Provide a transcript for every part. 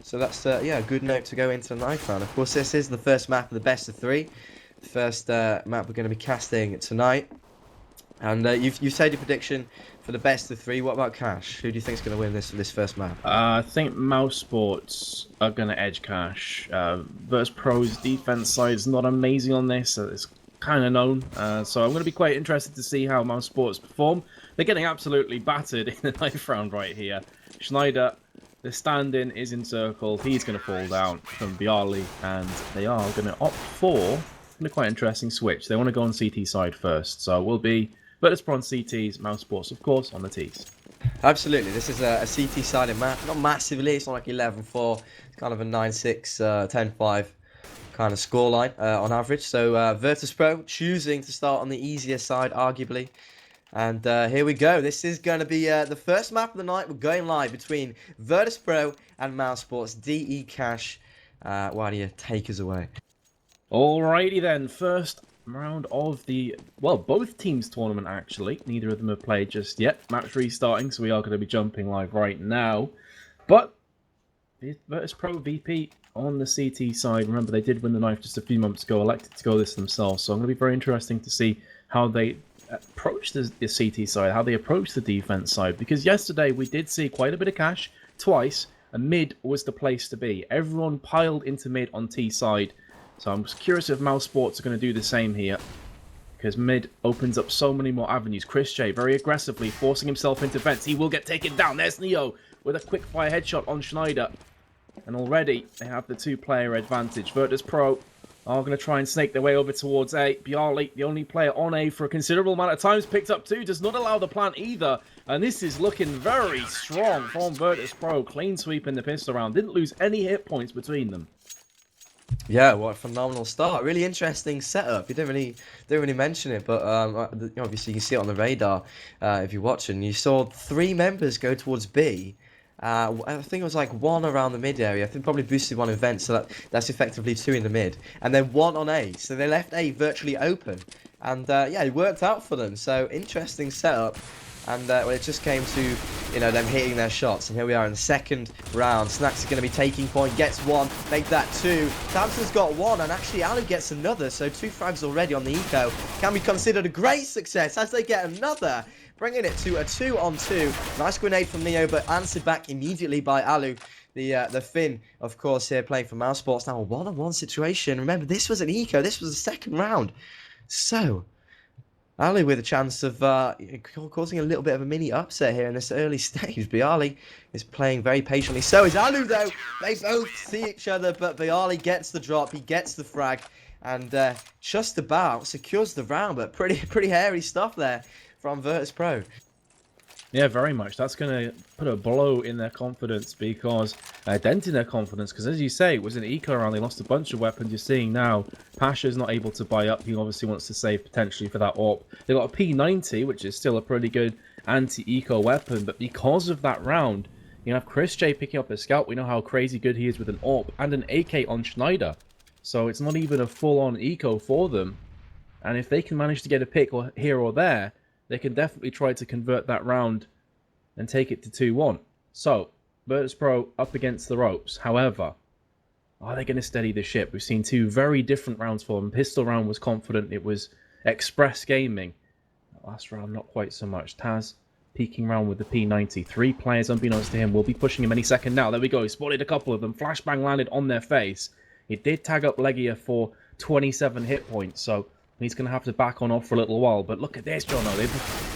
So that's yeah, a good note to go into the ninth round. Of course, this is the first map of the best of three. The first map we're going to be casting tonight. And you've said your prediction for the best of three. What about Cash? Who do you think is going to win this first map? I think Mousesports are going to edge Cash. Versus Pro's defense side is not amazing on this, so it's kind of known. So I'm going to be quite interested to see how Mousesports perform. They're getting absolutely battered in the ninth round right here. Schneider, the stand-in is encircled. He's going to fall down from Bialy, and they are going to opt for a quite interesting switch. They want to go on CT side first, so we'll be Virtus Pro on CTs, Mousesports, of course, on the Ts. Absolutely, this is a CT-sided map. Not massively, it's not like 11-4. It's kind of a 9-6, 10-5 kind of scoreline on average. So Virtus Pro choosing to start on the easier side, arguably. And here we go. This is going to be the first map of the night. We're going live between Virtus Pro and Mousesports. DE Cash, why do you take us away? Alrighty then, first round of the, well, both teams tournament actually. Neither of them have played just yet. Match restarting, so we are going to be jumping live right now. But Virtus Pro VP on the CT side, remember they did win the knife just a few months ago, elected to go this themselves. So I'm going to be very interesting to see how they approach the CT side, how they approach the defense side. Because yesterday we did see quite a bit of cash twice, and mid was the place to be. Everyone piled into mid on T side. So I'm curious if Mousesports are going to do the same here, because mid opens up so many more avenues. Chris J very aggressively forcing himself into vents. He will get taken down. There's Neo with a quick fire headshot on Schneider. And already they have the two-player advantage. Virtus Pro are going to try and snake their way over towards A. Bialy, the only player on A for a considerable amount of times, picked up two. Does not allow the plant either. And this is looking very strong from Virtus Pro. Clean sweep in the pistol round. Didn't lose any hit points between them. Yeah, what a phenomenal start! Really interesting setup. You didn't really mention it, but obviously you can see it on the radar if you're watching. You saw three members go towards B. I think it was like one around the mid area. I think probably boosted one in vent, so that's effectively two in the mid, and then one on A. So they left A virtually open, and yeah, it worked out for them. So interesting setup. And well, it just came to, them hitting their shots. And here we are in the second round. Snacks are going to be taking point. Gets one. Make that two. Thompson's got one. And actually, Alu gets another. So 2 frags already on the eco. Can be considered a great success as they get another. Bringing it to a 2-on-2. Nice grenade from Neo, but answered back immediately by Alu. The Finn, of course, here playing for Mousesports. Now a 1-on-1 situation. Remember, this was an eco. This was the second round. So Ali with a chance of causing a little bit of a mini upset here in this early stage. Bialy is playing very patiently. So is Alu, though. They both see each other, but Bialy gets the drop. He gets the frag and just about secures the round. But pretty hairy stuff there from Virtus Pro. Yeah, very much. That's going to put a blow in their confidence, because a dent in their confidence, because as you say, it was an eco round. They lost a bunch of weapons. You're seeing now Pasha's not able to buy up. He obviously wants to save potentially for that AWP. They got a P90, which is still a pretty good anti-eco weapon, but because of that round, you have Chris J picking up a scout. We know how crazy good he is with an AWP and an AK on Schneider. So it's not even a full-on eco for them. And if they can manage to get a pick here or there, they can definitely try to convert that round and take it to 2-1. So, Virtus Pro up against the ropes. However, are they going to steady the ship? We've seen two very different rounds for them. Pistol round was confident. It was Express Gaming. Last round, not quite so much. Taz peeking round with the P90. 3 players, unbeknownst to him, will be pushing him any second now. There we go. He spotted a couple of them. Flashbang landed on their face. He did tag up Legia for 27 hit points, so he's going to have to back on off for a little while. But look at this, Jono. They've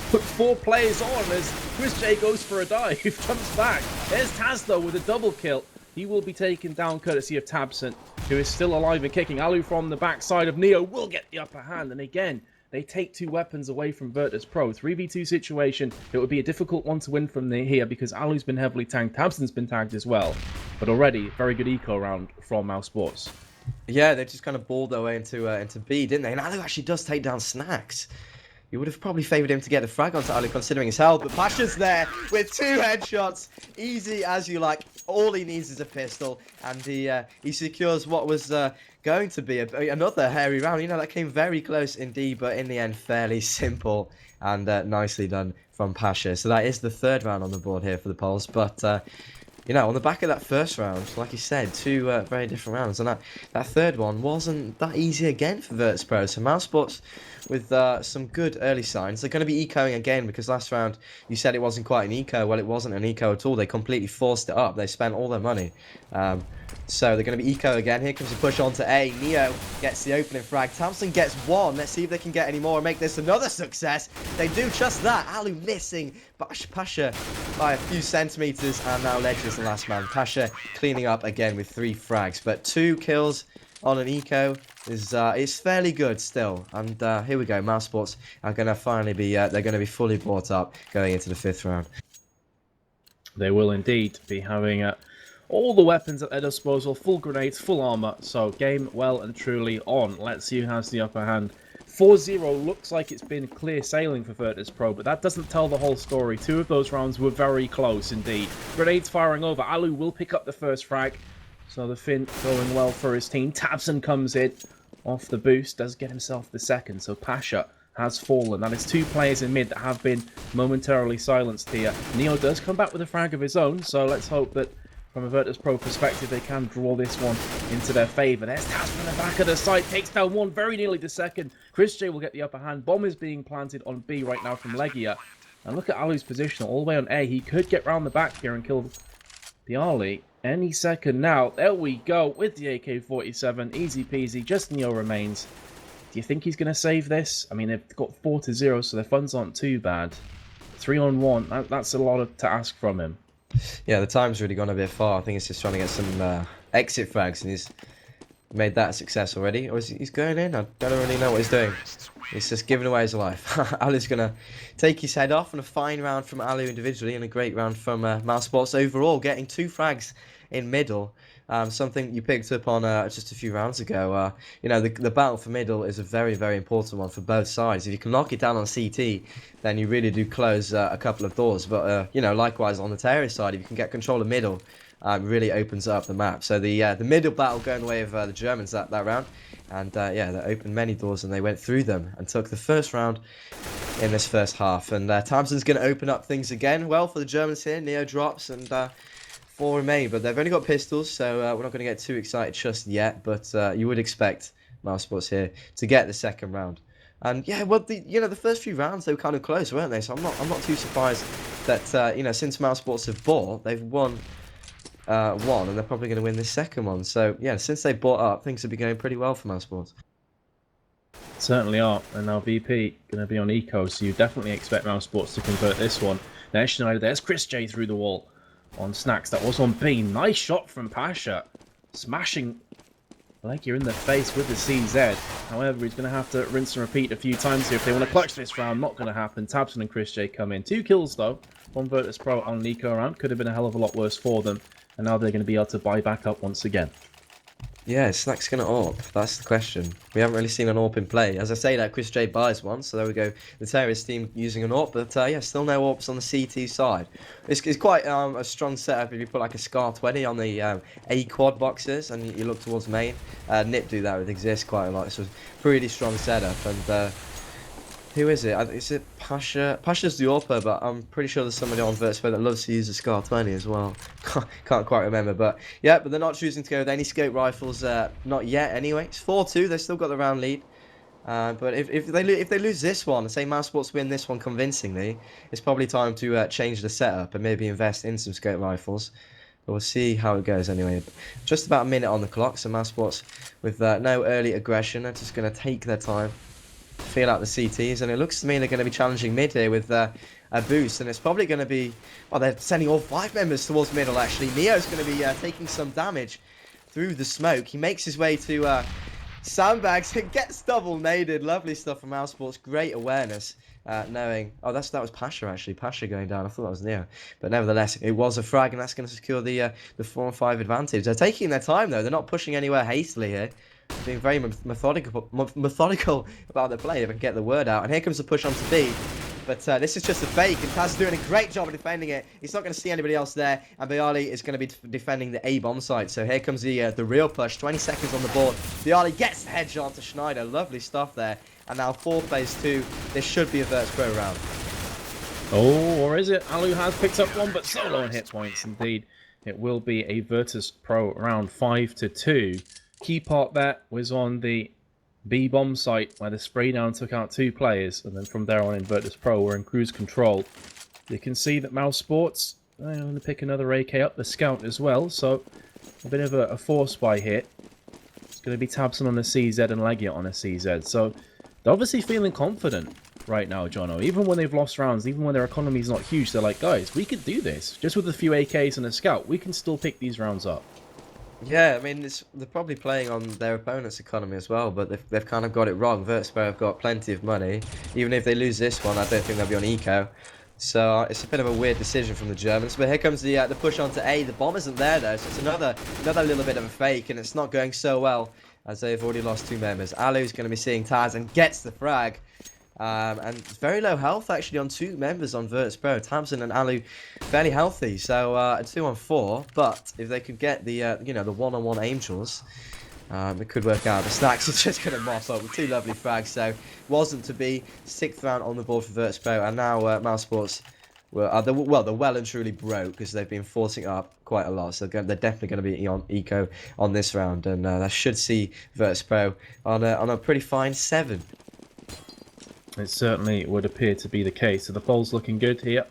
put 4 players on as Chris J goes for a dive. Jumps back. There's Taz, though, with a double kill. He will be taken down courtesy of Tabsent, who is still alive and kicking. Alu from the backside of Neo will get the upper hand. And again, they take 2 weapons away from Virtus Pro. 3v2 situation. It would be a difficult one to win from here because Alu's been heavily tagged. Tabsent's been tagged as well. But already, very good eco round from Mousesports. Yeah, they just kind of balled their way into B, didn't they? And Alu actually does take down Snacks. You would have probably favoured him to get the frag onto Alu considering his health, but Pasha's there with 2 headshots. Easy as you like. All he needs is a pistol, and he secures what was going to be another hairy round. That came very close indeed, but in the end, fairly simple and nicely done from Pasha. So that is the 3rd round on the board here for the Poles, but You know, on the back of that first round, like you said, two very different rounds, and that third one wasn't that easy again for Virtus.pro. So Mousesports with some good early signs. They're going to be ecoing again because last round you said it wasn't quite an eco. Well, it wasn't an eco at all. They completely forced it up. They spent all their money. So they're going to be eco again. Here comes a push onto A. Neo gets the opening frag. Thompson gets one. Let's see if they can get any more and make this another success. They do just that. Alu missing. Pasha by a few centimeters, and now Ledger is the last man. Pasha cleaning up again with 3 frags, but 2 kills on an eco is fairly good still. And here we go. Mousesports are going to finally be they're going to be fully brought up going into the 5th round. They will indeed be having all the weapons at their disposal, full grenades, full armor. So game well and truly on. Let's see who has the upper hand. 4-0 looks like it's been clear sailing for Virtus.pro, but that doesn't tell the whole story. 2 of those rounds were very close indeed. Grenades firing over. Alu will pick up the first frag. So the Finn going well for his team. Tabson comes in off the boost, does get himself the second. So Pasha has fallen. That is 2 players in mid that have been momentarily silenced here. Neo does come back with a frag of his own, so let's hope that from a Virtus.pro perspective, they can draw this one into their favour. There's Taz from the back of the site, takes down one, very nearly the second. Chris J will get the upper hand. Bomb is being planted on B right now from Legia. And look at Alu's position all the way on A. He could get round the back here and kill Bialy any second now. There we go with the AK-47. Easy peasy, just Neo remains. Do you think he's going to save this? I mean, they've got 4-0, so their funds aren't too bad. 3-on-1, that's a lot to ask from him. Yeah, the time's really gone a bit far. I think he's just trying to get some exit frags, and he's made that a success already. Or is he's going in? I don't really know what he's doing. He's just giving away his life. Alu's going to take his head off, and a fine round from Alu individually, and a great round from Mousesports overall, getting 2 frags in middle. Something you picked up on just a few rounds ago. You know, the battle for middle is a very, very important one for both sides. If you can lock it down on CT, then you really do close a couple of doors. But, you know, likewise on the terrorist side, if you can get control of middle, really opens up the map. So the middle battle going the way of the Germans that round. And, yeah, they opened many doors and they went through them and took the first round in this first half. And Thompson's going to open up things again. Well, for the Germans here, Neo drops and 4 remain, but they've only got pistols, so we're not going to get too excited just yet. But you would expect Mousesports here to get the second round. And yeah, well, the first few rounds they were kind of close, weren't they? So I'm not too surprised that you know, since Mousesports have bought, they've won one, and they're probably going to win this second one. So yeah, since they bought up, things have been going pretty well for Mousesports. Certainly are, and now VP going to be on eco, so you definitely expect Mousesports to convert this one. There's Schneider, there's Chris J through the wall. On Snacks, that was on B. Nice shot from Pasha. Smashing Legia in the face with the CZ. However, he's going to have to rinse and repeat a few times here if they want to clutch this round. Not going to happen. Tabson and Chris J come in. 2 kills, though, from Virtus.pro on Nico round. Could have been a hell of a lot worse for them. And now they're going to be able to buy back up once again. Yeah, Snack's going to AWP. That's the question. We haven't really seen an AWP in play. As I say that, Chris J buys one, so there we go. The terrorist team using an AWP, but yeah, still no AWPs on the CT side. It's quite a strong setup if you put like a Scar 20 on the A quad boxes and you look towards main. Nip do that with Exist quite a lot. It's a pretty strong setup. And who is it? Is it Pasha? Pasha's the AWPer, but I'm pretty sure there's somebody on Virtus.pro that loves to use a Scar 20 as well. Can't quite remember, but yeah, but they're not choosing to go with any scope rifles, not yet anyway. It's 4-2, they've still got the round lead. But if they lose this one, say Mousesports win this one convincingly, it's probably time to change the setup and maybe invest in some scope rifles. But we'll see how it goes anyway. Just about a minute on the clock, so Mousesports with no early aggression, they're just going to take their time, feel out the CTs, and it looks to me they're going to be challenging mid here with a boost, and it's probably going to be, well, they're sending all 5 members towards middle actually. Neo's going to be taking some damage through the smoke. He makes his way to sandbags and gets double naded. Lovely stuff from Mousesports, great awareness, knowing, oh, that was Pasha actually, Pasha going down. I thought that was Neo, but nevertheless it was a frag, and that's going to secure the 4-5 advantage. They're taking their time though, they're not pushing anywhere hastily here. Being very methodical about their play, if I can get the word out. And here comes the push onto B. But this is just a fake, and Taz is doing a great job of defending it. He's not going to see anybody else there, and Bialy is going to be defending the A bomb site. So here comes the real push. 20 seconds on the board. Bialy gets the headshot to Schneider. Lovely stuff there. And now 4 plays 2. This should be a Virtus.pro round. Oh, or is it? Alu has picked up one, but so low on hit points indeed. it will be a Virtus Pro round 5-2. Key part there was on the B bomb site where the spray down took out 2 players, and then from there on in Virtus Pro we're in cruise control. You can see that Mousesports, they're going to pick another AK up, the scout as well, so a bit of a force buy hit. It's going to be Tabson on a CZ and Legia on a CZ, so they're obviously feeling confident right now, Jono. Even when they've lost rounds, even when their economy's not huge, they're like, guys, we could do this. Just with a few AKs and a scout, we can still pick these rounds up. Yeah, I mean, they're probably playing on their opponent's economy as well, but they've kind of got it wrong. Virtus have got plenty of money. Even if they lose this one, I don't think they'll be on eco. So it's a bit of a weird decision from the Germans. But here comes the push onto A. The bomb isn't there though, so it's another little bit of a fake, and it's not going so well as they've already lost 2 members. Alu's going to be seeing Taz and gets the frag. And very low health actually on 2 members on Virtus Pro. Tamsin and Alu fairly healthy, so a 2-on-4. But if they could get the you know, the 1-on-1 Angels, it could work out. The Snacks is just going to mop up with 2 lovely frags, so wasn't to be. 6th round on the board for Virtus Pro, and now Mousesports they're well and truly broke because they've been forcing up quite a lot. So they're definitely going to be on eco on this round, and that should see Virtus Pro on a pretty fine 7. It certainly would appear to be the case. So the poll's looking good here.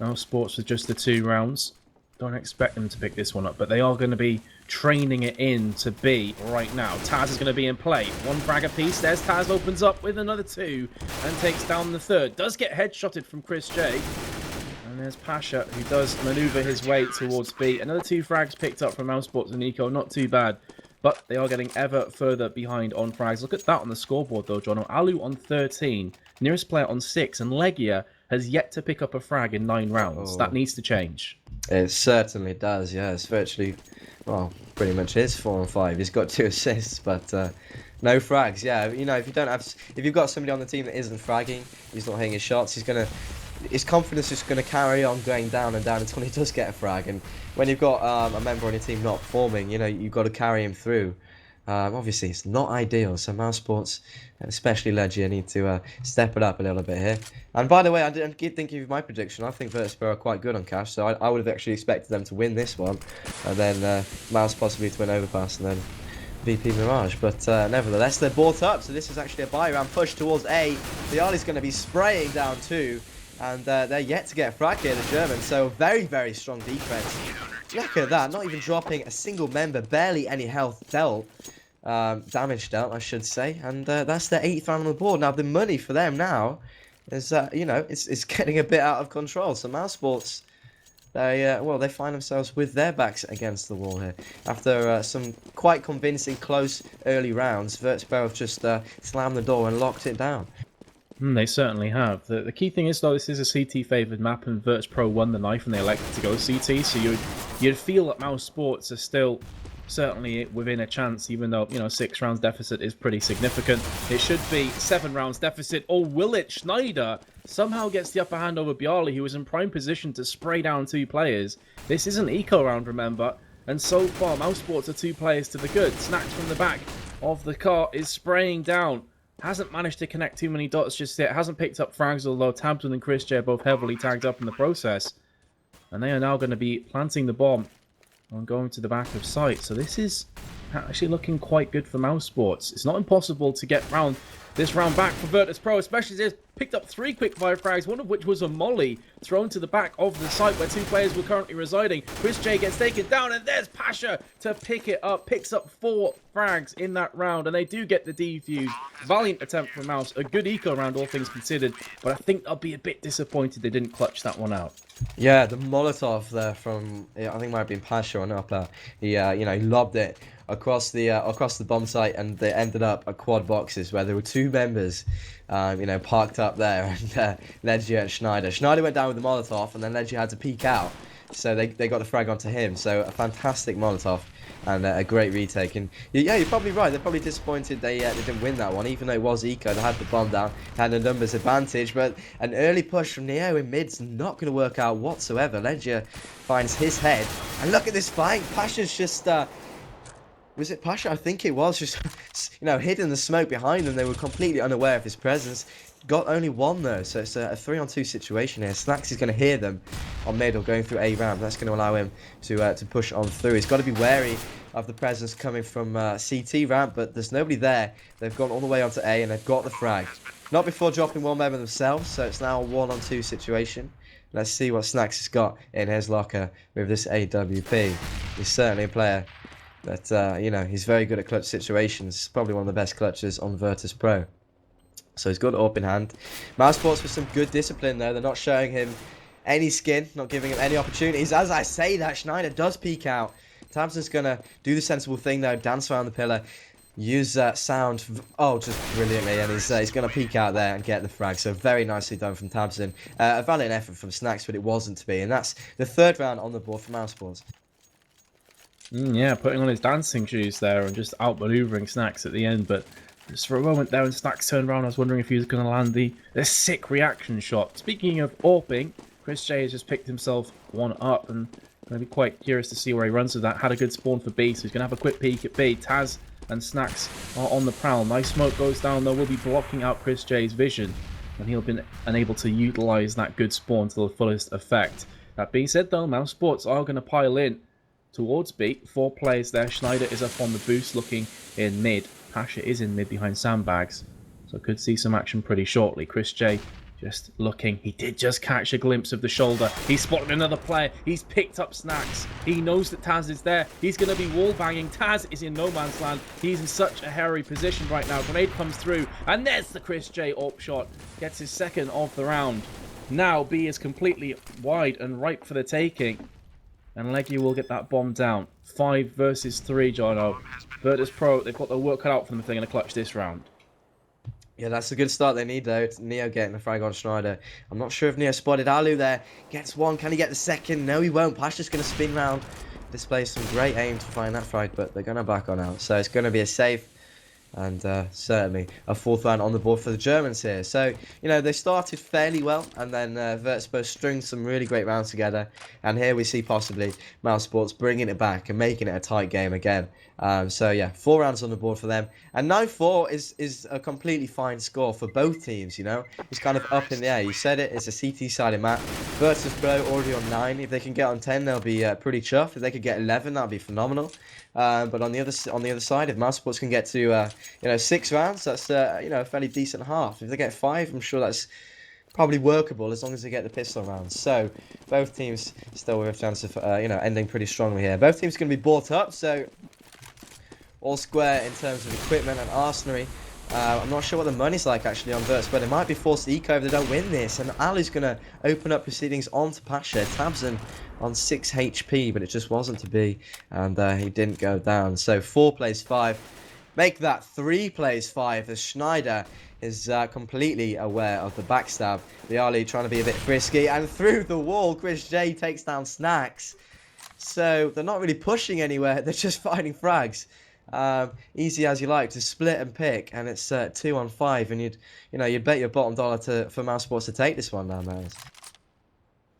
Mousesports with just the 2 rounds. Don't expect them to pick this one up, but they are going to be training it in to B right now. Taz is going to be in play. 1 frag apiece. There's Taz, opens up with another 2 and takes down the 3rd. Does get headshotted from Chris J. And there's Pasha, who does maneuver his way towards B. Another 2 frags picked up from Mousesports and Eco. Not too bad. But they are getting ever further behind on frags. Look at that on the scoreboard, though, Jono. Alu on 13, nearest player on 6, and Legia has yet to pick up a frag in 9 rounds. Oh. That needs to change. It certainly does, yeah. It's virtually, well, pretty much his 4-on-5. He's got 2 assists, but no frags. Yeah, you know, if you've got somebody on the team that isn't fragging, he's not hitting his shots, his confidence is going to carry on going down and down until he does get a frag. And when you've got a member on your team not performing, you know, you've got to carry him through. Obviously, it's not ideal, so Mousesports, and especially Legia, need to step it up a little bit here. And by the way, I didn't think of my prediction. I think Virtus are quite good on cash, so I would have actually expected them to win this one, and then Mouse possibly to win Overpass, and then VP Mirage. But nevertheless, they're bought up, so this is actually a buy round push towards A. The Ali's going to be spraying down 2. And they're yet to get a frag here, the Germans. So very, very strong defense. Look at that, not even dropping a single member, barely any health dealt. Damage dealt, I should say. And that's their 8th round on the board. Now, the money for them now is, you know, it's getting a bit out of control. So Mousesports, they find themselves with their backs against the wall here. After some quite convincing close early rounds, Virtus have just slammed the door and locked it down. They certainly have. The key thing is, though, this is a CT favoured map, and Virtus Pro won the knife and they elected to go CT, so you'd feel that Mousesports are still certainly within a chance, even though, you know, 6 rounds deficit is pretty significant. It should be 7 rounds deficit, or will it? Schneider somehow gets the upper hand over Bialy, who was in prime position to spray down 2 players. This is an eco round, remember, and so far Mousesports are 2 players to the good. Snacks from the back of the car is spraying down. Hasn't managed to connect too many dots just yet. Hasn't picked up frags, although Tabson and Chris J are both heavily tagged up in the process. And they are now going to be planting the bomb and going to the back of site. So this is actually looking quite good for Mousesports. It's not impossible to get this round back for Virtus Pro, especially as they've picked up 3 quick fire frags, one of which was a molly thrown to the back of the site where 2 players were currently residing. Chris J gets taken down, and there's Pasha to pick it up. Picks up 4 frags in that round, and they do get the defuse. Valiant attempt from Mouse. A good eco round, all things considered, but I think they'll be a bit disappointed they didn't clutch that one out. Yeah, the Molotov there from, I think it might have been Pasha or Upper. He, you know, he lobbed it across the bomb site, and they ended up at quad boxes where there were 2 members, you know, parked up there, and Legia and Schneider. Schneider went down with the Molotov, and then Legia had to peek out, so they got the frag onto him. So a fantastic Molotov and a great retake. And yeah, you're probably right. They're probably disappointed they didn't win that one, even though it was eco. They had the bomb down, had a numbers advantage, but an early push from Neo in mid's not going to work out whatsoever. Legia finds his head, and look at this fight. Pasha's just was it Pasha? I think it was just, you know, hidden the smoke behind them. They were completely unaware of his presence. Got only 1 though, so it's a 3-on-2 situation here. Snacks is going to hear them, on mid or going through A ramp. That's going to allow him to push on through. He's got to be wary of the presence coming from CT ramp, but there's nobody there. They've gone all the way onto A and they've got the frag. Not before dropping one member themselves, so it's now a 1-on-2 situation. Let's see what Snacks has got in his locker with this AWP. He's certainly a player that, you know, he's very good at clutch situations. Probably one of the best clutchers on Virtus Pro. So he's got it up in hand. Mousesports with some good discipline, though. They're not showing him any skin, not giving him any opportunities. As I say that, Schneider does peek out. Tamsin's going to do the sensible thing, though. Dance around the pillar. Use sound, just brilliantly, and he's going to peek out there and get the frag. So very nicely done from Tamsin. A valiant effort from Snacks, but it wasn't to be. And that's the third round on the board for Mousesports. Yeah, putting on his dancing shoes there and just outmaneuvering Snacks at the end. But just for a moment there, when Snacks turned around, I was wondering if he was going to land the sick reaction shot. Speaking of AWPing, Chris J has just picked himself one up, and I'm going to be quite curious to see where he runs with that. Had a good spawn for B, so he's going to have a quick peek at B. Taz and Snacks are on the prowl. Nice smoke goes down, though. Will be blocking out Chris J's vision, and he'll be unable to utilize that good spawn to the fullest effect. That being said, though, Mousesports are going to pile in towards B. 4 players there. Schneider is up on the boost looking in mid. Pasha is in mid behind sandbags, so could see some action pretty shortly. Chris J just looking. He did just catch a glimpse of the shoulder. He spotted another player. He's picked up Snacks. He knows that Taz is there. He's going to be wall banging. Taz is in no man's land. He's in such a hairy position right now. Grenade comes through, and there's the Chris J AWP shot. Gets his second of the round. Now B is completely wide and ripe for the taking, and Leggy will get that bomb down. 5 versus 3, Jono. Virtus Pro, they've got their work cut out for them if they're going to clutch this round. Yeah, that's a good start they need, though. It's Neo getting the frag on Schneider. I'm not sure if Neo spotted Alu there. Gets one. Can he get the second? No, he won't. Pasha's going to spin round. Displays some great aim to find that frag, but they're going to back on out. So it's going to be a safe and certainly a 4th round on the board for the Germans here. So, you know, they started fairly well, and then Virtus Pro stringed some really great rounds together. And here we see possibly Mousesports bringing it back and making it a tight game again. So yeah, 4 rounds on the board for them, and 9-4 is a completely fine score for both teams. You know, it's kind of up in the air. You said it, it's a CT sided map. Virtus Pro already on 9. If they can get on 10, they'll be pretty chuffed. If they could get 11, that'd be phenomenal. But on the other side, if Mousesports can get to 6 rounds, that's a fairly decent half. If they get 5, I'm sure that's probably workable as long as they get the pistol rounds. So both teams still with a chance of ending pretty strongly here. Both teams going to be bought up, so all square in terms of equipment and arsenal. I'm not sure what the money's like actually on Virtus, but it might be forced eco if they don't win this. And Ali's going to open up proceedings onto Pasha. Tabson on 6 HP, but it just wasn't to be, and he didn't go down. So 4 plays 5. Make that 3 plays 5 as Schneider is completely aware of the backstab. The Ali trying to be a bit frisky, and through the wall, Chris J takes down Snacks. So they're not really pushing anywhere, they're just finding frags. Easy as you like to split and pick, and it's 2 on 5, and you'd bet your bottom dollar for Mousesports to take this one now, man.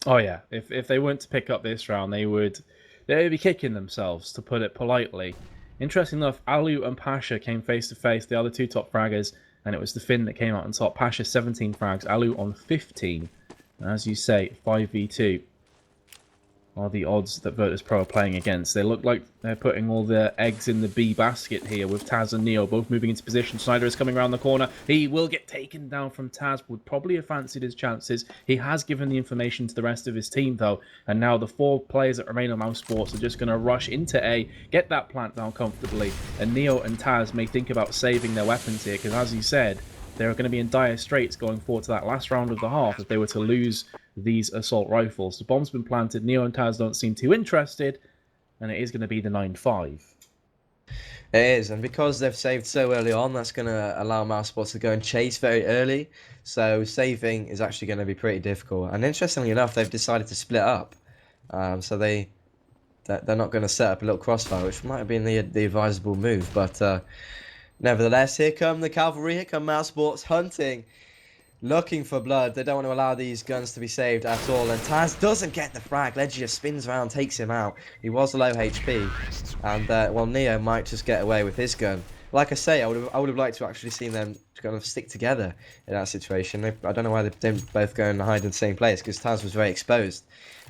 Oh yeah, if they weren't to pick up this round, they would be kicking themselves, to put it politely. Interesting enough, Alu and Pasha came face to face. They are the 2 top fraggers, and it was the Finn that came out on top. Pasha 17 frags, Alu on 15. And as you say, 5v2 are the odds that Virtus Pro are playing against. They look like they're putting all their eggs in the B basket here, with Taz and Neo both moving into position. Schneider is coming around the corner. He will get taken down from Taz. Would probably have fancied his chances. He has given the information to the rest of his team, though. And now the 4 players that remain on Mousesports are just going to rush into A, get that plant down comfortably. And Neo and Taz may think about saving their weapons here, because as you said, they're going to be in dire straits going forward to that last round of the half if they were to lose these assault rifles. The bomb's been planted. Neo and Taz don't seem too interested, and it is going to be the 9-5. It is, and because they've saved so early on, that's going to allow Mousesports to go and chase very early. So saving is actually going to be pretty difficult. And interestingly enough, they've decided to split up. So they're not going to set up a little crossfire, which might have been the advisable move. But nevertheless, here come the cavalry. Here come Mousesports hunting, looking for blood. They don't want to allow these guns to be saved at all. And Taz doesn't get the frag. Leggy just spins around, takes him out. He was low HP. And, well, Neo might just get away with his gun. like I say, I would have liked to actually seen them kind of stick together in that situation. I don't know why they didn't both go and hide in the same place, because Taz was very exposed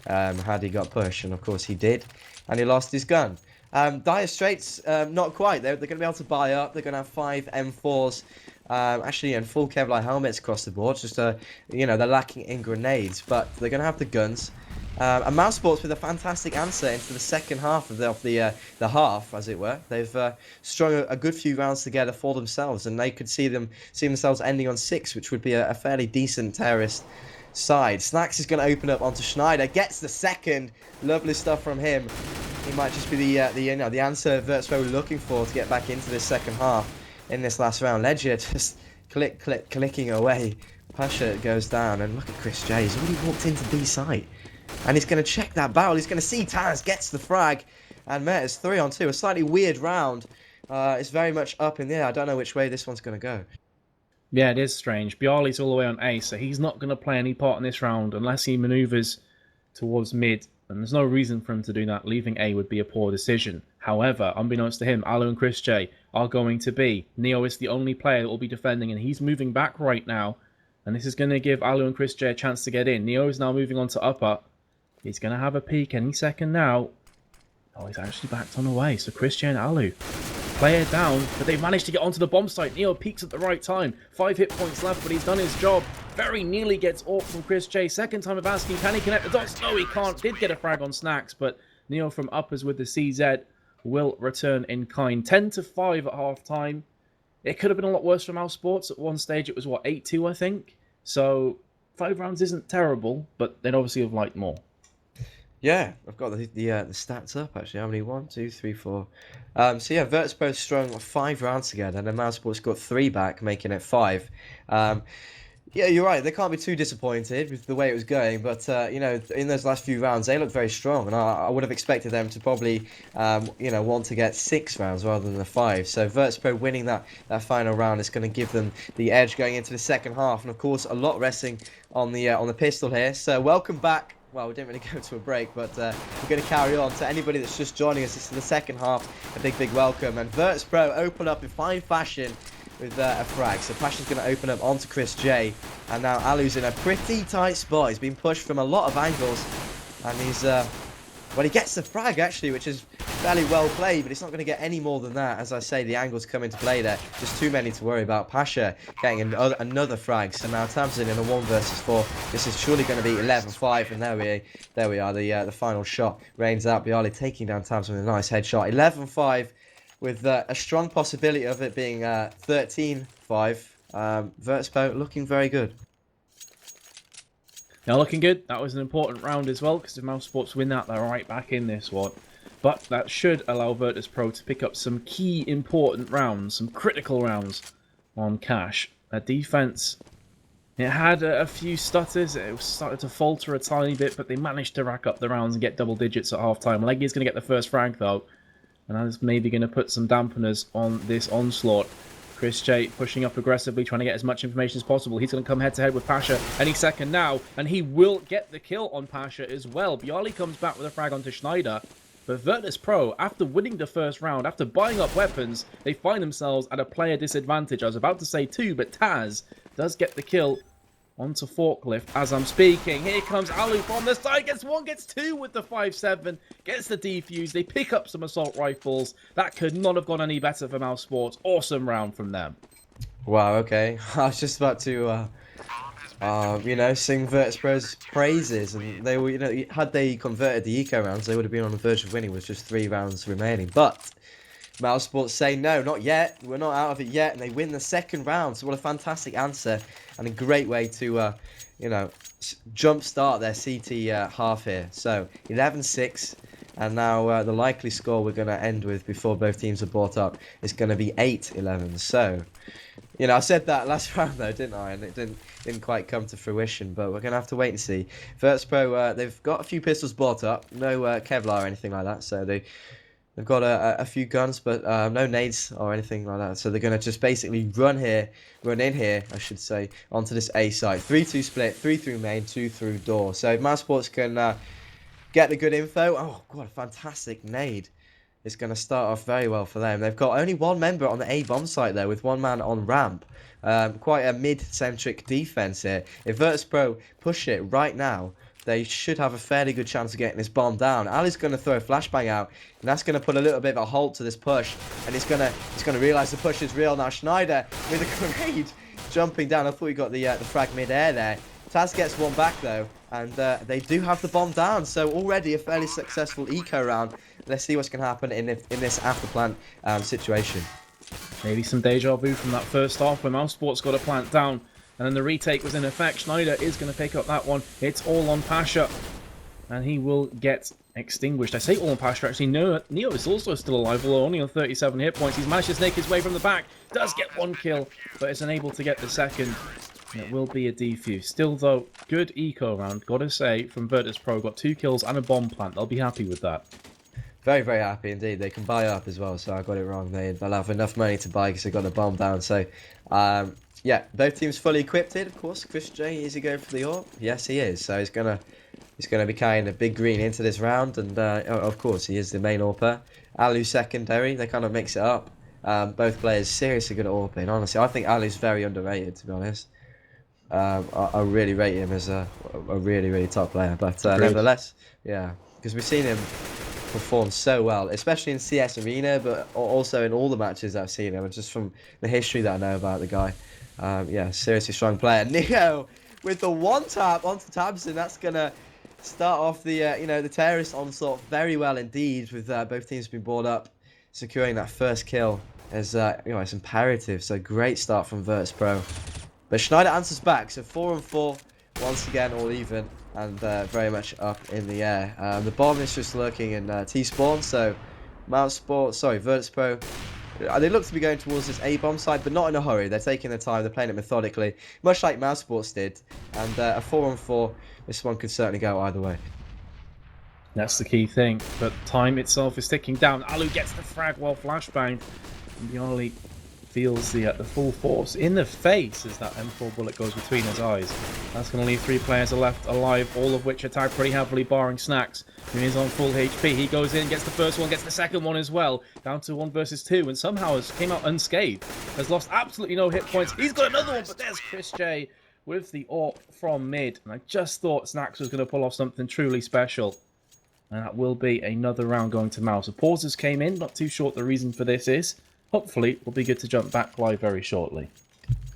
had he got pushed, and of course he did, and he lost his gun. Dire Straits, not quite. They're going to be able to buy up. They're going to have 5 M4s, actually, and full Kevlar helmets across the board. Just they're lacking in grenades, but they're going to have the guns. And Mousesports with a fantastic answer into the second half of the half, as it were. They've strung a good few rounds together for themselves, and they could see themselves ending on 6, which would be a fairly decent terrorist side. Snacks is going to open up onto Schneider, gets the second. Lovely stuff from him. He might just be the answer Vertspo were looking for to get back into this second half in this last round. Ledger just clicking away. Pasha goes down, and look at Chris J. He's already walked into B site. And he's going to check that barrel. He's going to see Taz gets the frag. And Met is 3-on-2. A slightly weird round. It's very much up in the air. I don't know which way this one's going to go. Yeah, it is strange. Bialy's all the way on A, so he's not going to play any part in this round unless he maneuvers towards mid. And there's no reason for him to do that. Leaving A would be a poor decision. However, unbeknownst to him, Alu and Chris J are going to B. Neo is the only player that will be defending, and he's moving back right now. And this is going to give Alu and Chris J a chance to get in. Neo is now moving on to upper. He's going to have a peek any second now. Oh, he's actually backed on away. So Chris J and Alu play it down, but they've managed to get onto the bomb site. Neo peaks at the right time. 5 hit points left, but he's done his job. Very nearly gets off from Chris J. Second time of asking, can he connect the dots? No, he can't. Did get a frag on Snacks, but Neo from uppers with the CZ will return in kind. 10-5 at half time. It could have been a lot worse for Mousesports. At one stage, it was, 8-2, I think? So 5 rounds isn't terrible, but they'd obviously have liked more. Yeah, I've got the stats up actually. How many? 1, 2, 3, 4. So yeah, Vertspo strung 5 rounds together, and then Mousesports got 3 back, making it 5. Yeah, you're right. They can't be too disappointed with the way it was going, but in those last few rounds, they looked very strong, and I would have expected them to probably want to get 6 rounds rather than the 5. So Vertspo winning that final round is going to give them the edge going into the second half, and of course a lot resting on the pistol here. So welcome back. Well, we didn't really go to a break, but we're going to carry on. To anybody that's just joining us, this is the second half. A big welcome. And Vertspo open up in fine fashion with a frag. So Passion's going to open up onto Chris J. And now Alu's in a pretty tight spot. He's been pushed from a lot of angles. And he's, he gets the frag, actually, which is fairly well played, but it's not going to get any more than that. As I say, the angles come into play there. Just too many to worry about. Pasha getting another frag. So now Tamsin in a 1 versus 4. This is surely going to be 11-5, and there we are. The final shot rains out. Bialy taking down Tamsin with a nice headshot. 11-5 with a strong possibility of it being 13-5. Vertspo looking very good. Now looking good. That was an important round as well, because if Mousesports win that, they're right back in this one. But that should allow Virtus.pro to pick up some key important rounds, some critical rounds on Cash. Defense, it had a few stutters. It started to falter a tiny bit, but they managed to rack up the rounds and get double digits at half-time. Leggy's going to get the first frag, though, and that is maybe going to put some dampeners on this onslaught. Chris J pushing up aggressively, trying to get as much information as possible. He's going to come head-to-head with Pasha any second now, and he will get the kill on Pasha as well. Bialy comes back with a frag onto Schneider. But Virtus.pro, after winning the first round, after buying up weapons, they find themselves at a player disadvantage. I was about to say 2, but Taz does get the kill onto Forklift as I'm speaking. Here comes Alu from the side, gets 1, gets 2 with the 5-7, gets the defuse. They pick up some assault rifles. That could not have gone any better for Mousesports. Awesome round from them. Wow, okay. I was just about to sing Virtus.pro's praises, and they were, had they converted the eco rounds, they would have been on the verge of winning with just 3 rounds remaining. But Mousesports say no, not yet. We're not out of it yet, and they win the second round. So what a fantastic answer and a great way to, jumpstart their CT half here. So 11-6, and now the likely score we're going to end with before both teams are brought up is going to be 8-11. So, I said that last round though, didn't I? And it didn't quite come to fruition, but we're going to have to wait and see. Virtus.pro, they've got a few pistols bought up, no Kevlar or anything like that, so they've got a few guns, but no nades or anything like that. So they're going to just basically run in here, I should say, onto this A site. 3-2 split, 3 through main, 2 through door. So if Mousesports can get the good info. Oh, God, a fantastic nade. is going to start off very well for them. They've got only one member on the A bomb site there, with one man on ramp. Quite a mid-centric defense here. If Virtus.pro push it right now, they should have a fairly good chance of getting this bomb down. Ali's going to throw a flashbang out, and that's going to put a little bit of a halt to this push. And he's going to realise the push is real now. Schneider with a grenade jumping down. I thought he got the frag mid-air there. Taz gets one back though, and they do have the bomb down. So already a fairly successful eco round. Let's see what's going to happen in this after plant situation. Maybe some deja vu from that first half where Mousesports got a plant down, and then the retake was in effect. Schneider is going to pick up that one. It's all on Pasha, and he will get extinguished. I say all on Pasha, actually. Neo is also still alive, although only on 37 hit points. He's managed to snake his way from the back. Does get one kill, but is unable to get the second. It will be a defuse. Still, though, good eco round. Gotta say, from Virtus.pro, got 2 kills and a bomb plant. They'll be happy with that. Very, very happy indeed. They can buy up as well, so I got it wrong. They'll have enough money to buy because they got the bomb down. So, yeah, both teams fully equipped. Of course, Chris J, is he going for the AWP? Yes, he is. So he's gonna be carrying a big green into this round, and of course he is the main AWPer. Alu secondary. They kind of mix it up. Both players seriously good at AWPing. Honestly, I think Alu's very underrated, to be honest. I really rate him as a really, really top player. But nevertheless, yeah, because we've seen him perform so well, especially in CS Arena, but also in all the matches I've seen him, and just from the history that I know about the guy. Yeah, seriously strong player. Neo with the one tap onto Tabson. That's gonna start off the the terrorist onslaught very well indeed. With both teams being brought up, securing that first kill is it's imperative. So great start from Virtus.pro. But Schneider answers back, so 4-4 once again, all even, and very much up in the air. The bomb is just lurking in T-spawn, so Virtus.pro, they look to be going towards this A-bomb side, but not in a hurry. They're taking their time, they're playing it methodically, much like Mousesports did, and a 4-4, this one could certainly go either way. That's the key thing, but time itself is ticking down. Alu gets the frag while flashbang, and Bialy feels the full force in the face as that M4 bullet goes between his eyes. That's going to leave 3 players left alive, all of which are tagged pretty heavily, barring Snacks, who is on full HP. He goes in, gets the first one, gets the second one as well, down to 1 versus 2, and somehow has came out unscathed. Has lost absolutely no hit points. He's got another one, but there's Chris J with the AWP from mid, and I just thought Snacks was going to pull off something truly special. And that will be another round going to Mouse. The pauses came in, not too sure what the reason for this is. Hopefully, we'll be good to jump back live very shortly.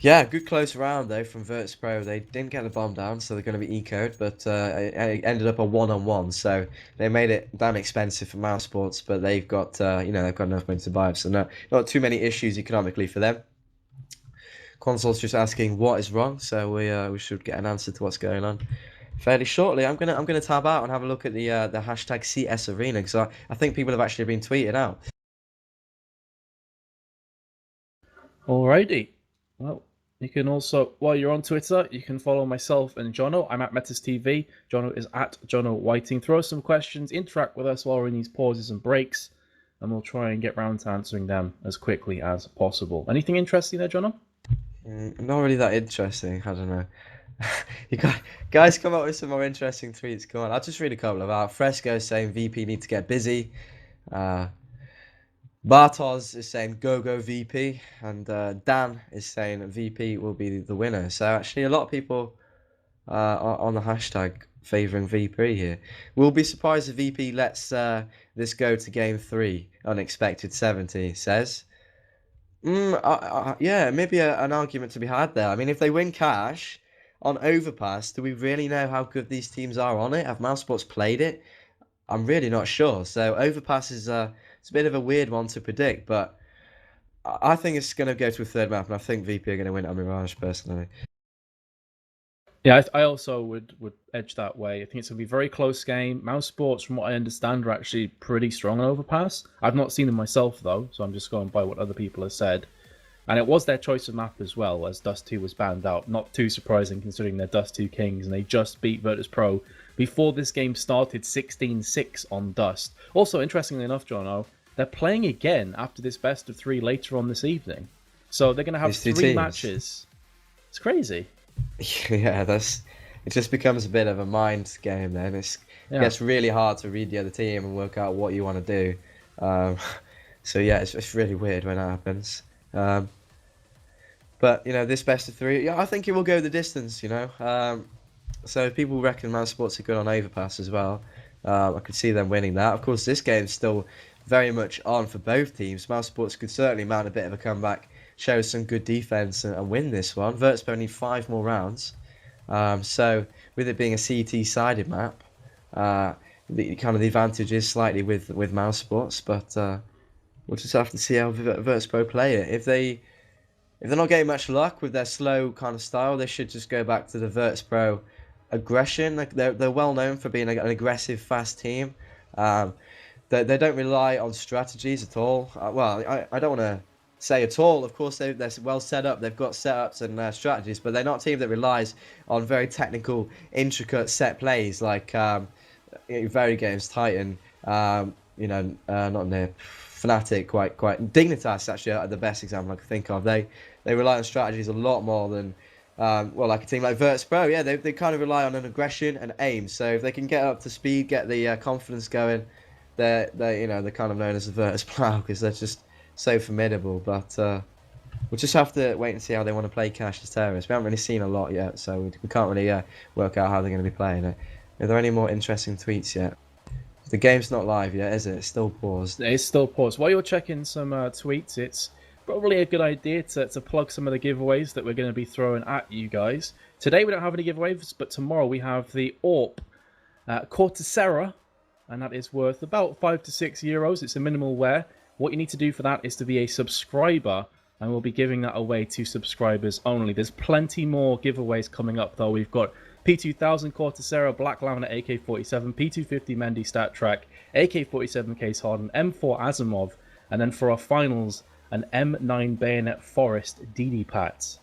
Yeah, good close round though from Virtus.pro. They didn't get the bomb down, so they're going to be ecoed, but it ended up a 1-on-1. So they made it damn expensive for Mousesports, but they've got they've got enough money to buy it, so not too many issues economically for them. Console's just asking what is wrong, so we should get an answer to what's going on fairly shortly. I'm gonna tab out and have a look at the hashtag CS Arena, because I think people have actually been tweeted out. Alrighty. Well, you can also, while you're on Twitter, you can follow myself and Jono. I'm at Metas TV. Jono is at Jono Whiting. Throw some questions, interact with us while we're in these pauses and breaks, and we'll try and get round to answering them as quickly as possible. Anything interesting there, Jono? Not really that interesting. I don't know. You guys come up with some more interesting tweets. Come on, I'll just read a couple of out. Fresco saying VP need to get busy. Bartos is saying go VP, and Dan is saying VP will be the winner. So actually a lot of people are on the hashtag favouring VP here. We'll be surprised if VP lets this go to game 3. Unexpected 70 says. Yeah, maybe an argument to be had there. I mean, if they win cash on Overpass, do we really know how good these teams are on it? Have Mousesports played it? I'm really not sure. So Overpass is it's a bit of a weird one to predict, but I think it's going to go to a third map, and I think VP are going to win on Mirage, personally. Yeah, I also would edge that way. I think it's going to be a very close game. Mousesports, from what I understand, are actually pretty strong on Overpass. I've not seen them myself, though, so I'm just going by what other people have said. And it was their choice of map as well, as Dust 2 was banned out. Not too surprising, considering they're Dust 2 kings, and they just beat Virtus.pro before this game started 16-6 on Dust. Also, interestingly enough, Jono, they're playing again after this best of 3 later on this evening. So they're going to have 3 matches. It's crazy. Yeah, it just becomes a bit of a mind game then. It gets really hard to read the other team and work out what you want to do. Um, so yeah, it's really weird when that happens. Um, but this best of three, yeah, I think it will go the distance. So if people reckon Mousesports are good on Overpass as well, I could see them winning that. Of course, this game's still very much on for both teams. Mousesports could certainly mount a bit of a comeback, show some good defense, and win this one. Würzburg need 5 more rounds. So with it being a CT-sided map, the kind of the advantage is slightly with Mousesports, but we'll just have to see how Würzburg play it. If they're not getting much luck with their slow kind of style, they should just go back to the Würzburg aggression. Like they're well known for being an aggressive, fast team. Um, they don't rely on strategies at all. Well, I don't want to say at all. Of course, they're well set up. They've got setups and strategies, but they're not a team that relies on very technical, intricate set plays like very games Titan. Not near Fnatic. Quite Dignitas actually are the best example I can think of. They rely on strategies a lot more than like a team like Würzburg. Yeah, they kind of rely on an aggression and aim. So if they can get up to speed, get the confidence going, they're kind of known as the Würzburg because they're just so formidable. But we'll just have to wait and see how they want to play Cash as terrorists. We haven't really seen a lot yet, so we can't really work out how they're going to be playing it. Are there any more interesting tweets yet? The game's not live yet, is it? It's still paused. It's still paused. While you're checking some tweets, it's probably a good idea to plug some of the giveaways that we're going to be throwing at you guys. Today we don't have any giveaways, but tomorrow we have the AWP Cortacera, and that is worth about €5 to €6. It's a minimal wear. What you need to do for that is to be a subscriber, and we'll be giving that away to subscribers only. There's plenty more giveaways coming up, though. We've got P2000 Cortacera, Black Lavender AK-47, P250 Mendy Stat Track, AK-47 Case Harden, M4 Asimov, and then for our finals, an M9 Bayonet Forest DD Pat.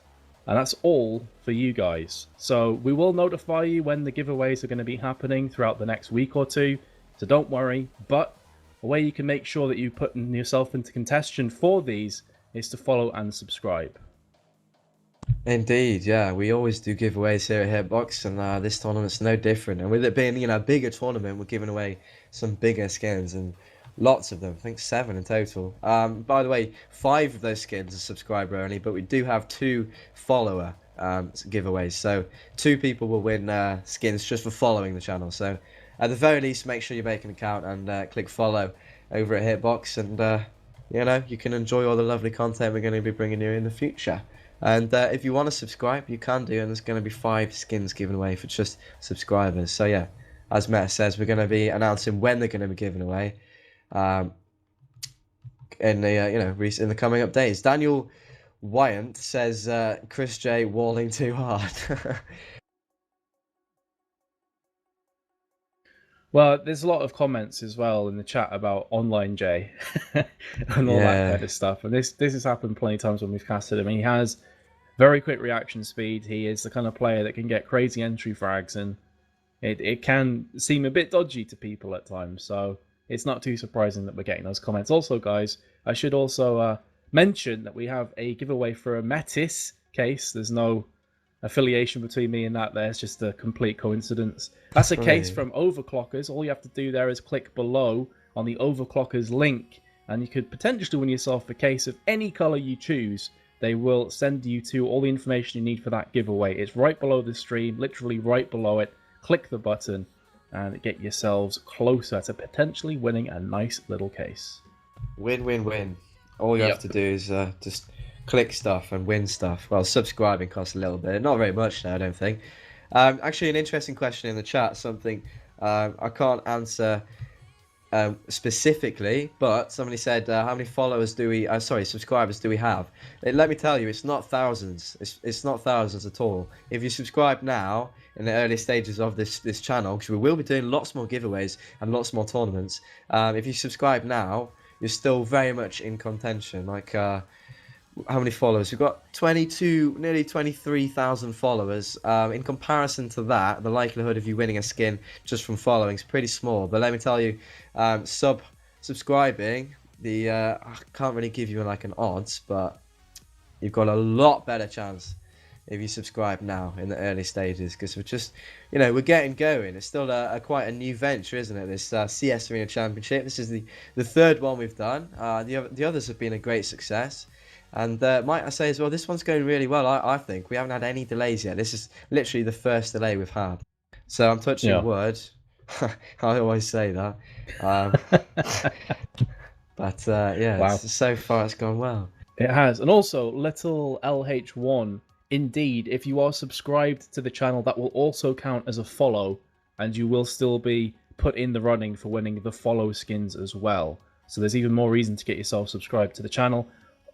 And that's all for you guys. So we will notify you when the giveaways are going to be happening throughout the next week or two. So don't worry. But a way you can make sure that you put yourself into contention for these is to follow and subscribe. Indeed, yeah. We always do giveaways here at Hitbox, and this tournament's no different. And with it being, a bigger tournament, we're giving away some bigger skins and lots of them. I think 7 in total. By the way, 5 of those skins are subscriber only, but we do have 2 follower giveaways. So 2 people will win skins just for following the channel. So at the very least, make sure you make an account and click follow over at Hitbox, and you can enjoy all the lovely content we're going to be bringing you in the future. And if you want to subscribe, you can do, and there's going to be 5 skins given away for just subscribers. So yeah, as Meta says, we're going to be announcing when they're going to be given away in the in the coming up days. Daniel Wyant says Chris J walling too hard. Well, there's a lot of comments as well in the chat about Online J and all that kind of stuff. And this has happened plenty of times when we've casted him. He has very quick reaction speed. He is the kind of player that can get crazy entry frags, and it can seem a bit dodgy to people at times. So it's not too surprising that we're getting those comments. Also, guys, I should also mention that we have a giveaway for a Metis case. There's no affiliation between me and that. There's just a complete coincidence. That's a case from Overclockers. All you have to do there is click below on the Overclockers link, and you could potentially win yourself a case of any color you choose. They will send you to all the information you need for that giveaway. It's right below the stream, literally right below it. Click the button and get yourselves closer to potentially winning a nice little case. Win, win, win. All you have to do is just click stuff and win stuff. Well, subscribing costs a little bit. Not very much now, I don't think. Actually, an interesting question in the chat. Something I can't answer specifically, but somebody said, how many followers do we... subscribers do we have? Let me tell you, it's not thousands. It's not thousands at all. If you subscribe now, in the early stages of this channel, because we will be doing lots more giveaways and lots more tournaments, if you subscribe now, you're still very much in contention. Like... how many followers? We've got 22, nearly 23,000 followers. In comparison to that, the likelihood of you winning a skin just from following is pretty small. But let me tell you, subscribing, I can't really give you like an odds, but you've got a lot better chance if you subscribe now in the early stages, because we're just, we're getting going. It's still a quite a new venture, isn't it? This CS Arena Championship. This is the third one we've done. The others have been a great success. And might I say as well, this one's going really well, I think. We haven't had any delays yet. This is literally the first delay we've had. So I'm touching Yeah. wood. I always say that. Um, but yeah, Wow. so far it's gone well. It has. And also, little LH1, indeed, if you are subscribed to the channel, that will also count as a follow, and you will still be put in the running for winning the follow skins as well. So there's even more reason to get yourself subscribed to the channel.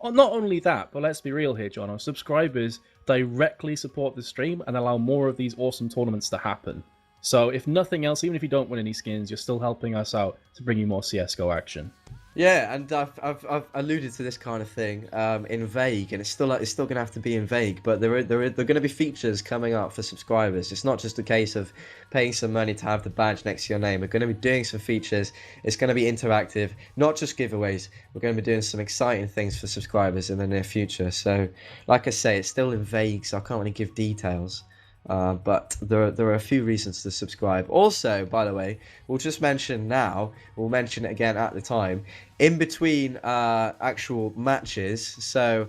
Not only that, but let's be real here, John. Our subscribers directly support the stream and allow more of these awesome tournaments to happen. So if nothing else, even if you don't win any skins, you're still helping us out to bring you more CSGO action. Yeah, and I've alluded to this kind of thing in vague, and it's still going to have to be in vague. But there are going to be features coming up for subscribers. It's not just a case of paying some money to have the badge next to your name. We're going to be doing some features. It's going to be interactive, not just giveaways. We're going to be doing some exciting things for subscribers in the near future. So, like I say, it's still in vague, so I can't really give details. But there are a few reasons to subscribe. Also, by the way, we'll just mention now, we'll mention it again at the time, in between actual matches. So,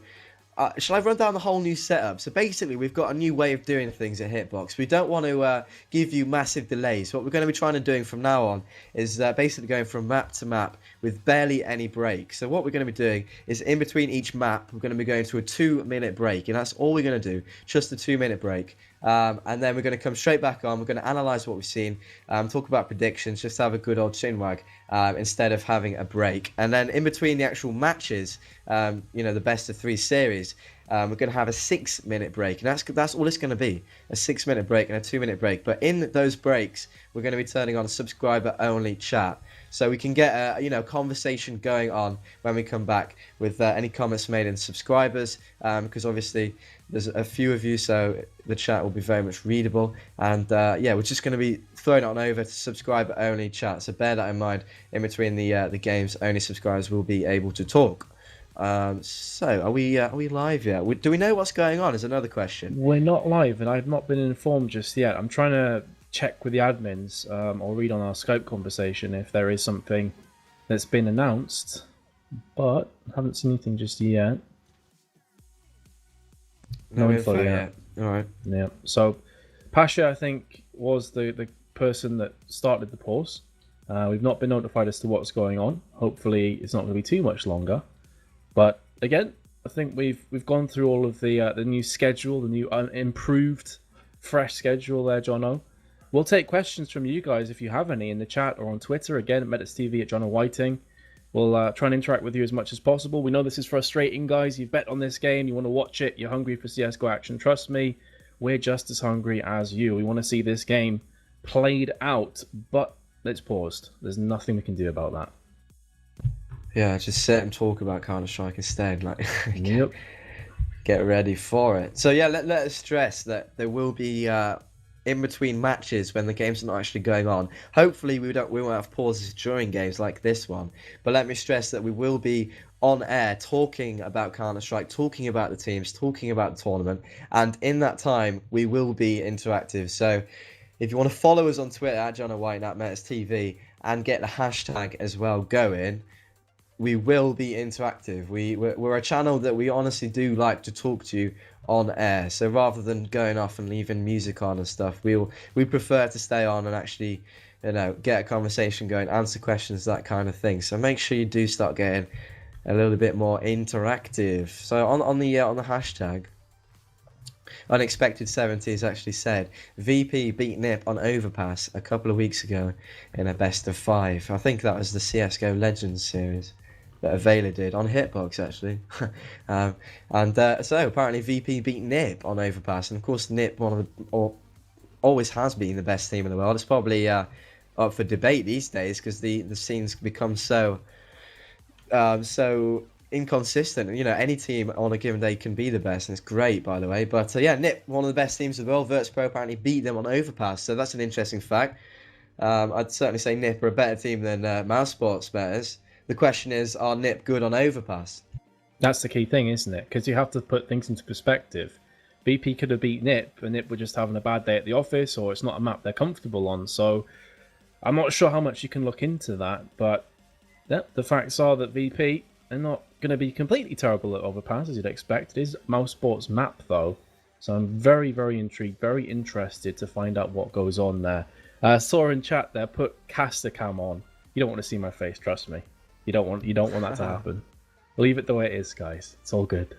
shall I run down the whole new setup? So basically, we've got a new way of doing things at Hitbox. We don't want to give you massive delays. What we're going to be trying to doing from now on is basically going from map to map with barely any break. So what we're going to be doing is in between each map, we're going to be going to a 2-minute break. And that's all we're going to do, just a 2-minute break. And then we're going to come straight back on. We're going to analyse what we've seen, talk about predictions, just have a good old chinwag instead of having a break. And then in between the actual matches, the best of 3 series, we're going to have a 6-minute break. And that's all it's going to be, a 6-minute break and a 2-minute break. But in those breaks, we're going to be turning on a subscriber-only chat. So we can get a conversation going on when we come back with any comments made in subscribers, because obviously there's a few of you, so the chat will be very much readable. And yeah, we're just going to be throwing it on over to subscriber only chat. So bear that in mind. In between the games, only subscribers will be able to talk. So are we live yet? Do we know what's going on? Is another question. We're not live, and I've not been informed just yet. I'm trying to check with the admins or read on our Skype conversation if there is something that's been announced, but I haven't seen anything just yet. No info yet. All right. Yeah. So Pasha, I think, was the person that started the pause. We've not been notified as to what's going on. Hopefully, it's not going to be too much longer. But again, I think we've gone through all of the new schedule, the new improved, fresh schedule there, Jono. We'll take questions from you guys if you have any in the chat or on Twitter. Again, at MeditsTV at Jono Whiting. We'll try and interact with you as much as possible. We know this is frustrating, guys. You've bet on this game. You want to watch it. You're hungry for CSGO action. Trust me, we're just as hungry as you. We want to see this game played out, but it's paused. There's nothing we can do about that. Yeah, just sit and talk about Counter-Strike instead. Like, Yep. Get ready for it. So yeah, let us stress that there will be in between matches when the games are not actually going on. Hopefully we won't have pauses during games like this one. But let me stress that we will be on air talking about Counter-Strike, talking about the teams, talking about the tournament, and in that time we will be interactive. So if you want to follow us on Twitter at Jono White at MeditsTV and get the hashtag as well going, we will be interactive. We're a channel that we honestly do like to talk to you on air. So rather than going off and leaving music on and stuff, we prefer to stay on and actually, get a conversation going, answer questions, that kind of thing. So make sure you do start getting a little bit more interactive. So on the hashtag, Unexpected 70 has actually said VP beat NiP on Overpass a couple of weeks ago in a best of 5. I think that was the CSGO Legends series that Avela did on Hitbox, actually. So apparently VP beat NiP on Overpass, and of course NiP always has been the best team in the world. It's probably up for debate these days because the scene's become so inconsistent. Any team on a given day can be the best, and it's great, by the way. But yeah, NiP, one of the best teams in the world. Virtus.pro apparently beat them on Overpass, so that's an interesting fact. I'd certainly say NiP are a better team than Mousesports betters. The question is, are NiP good on Overpass? That's the key thing, isn't it? Because you have to put things into perspective. VP could have beat Nip, and Nip were just having a bad day at the office, or it's not a map they're comfortable on. So I'm not sure how much you can look into that, but yeah, the facts are that VP are not going to be completely terrible at Overpass, as you'd expect. It is Mousesports map, though, so I'm very, very intrigued, very interested to find out what goes on there. Saw in chat there, put caster cam on. You don't want to see my face, trust me. You don't want that to happen. Leave it the way it is, guys. It's all good.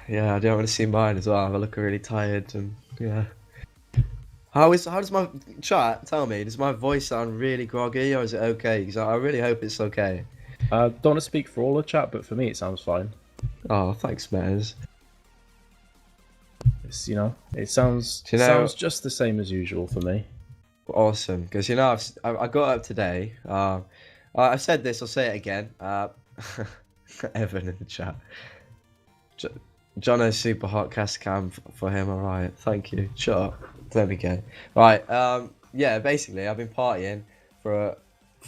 Yeah, I don't want to see mine as well. I look really tired and yeah. How does my chat tell me? Does my voice sound really groggy or is it okay? Because I really hope it's okay. Don't want to speak for all the chat, but for me it sounds fine. Oh, thanks, Mez. It's, it sounds just the same as usual for me. Awesome, because I got up today. I've said this, I'll say it again. Evan in the chat. Jono's super hot cast cam for him. All right, thank you. Sure, there we go. Right, yeah. Basically, I've been partying for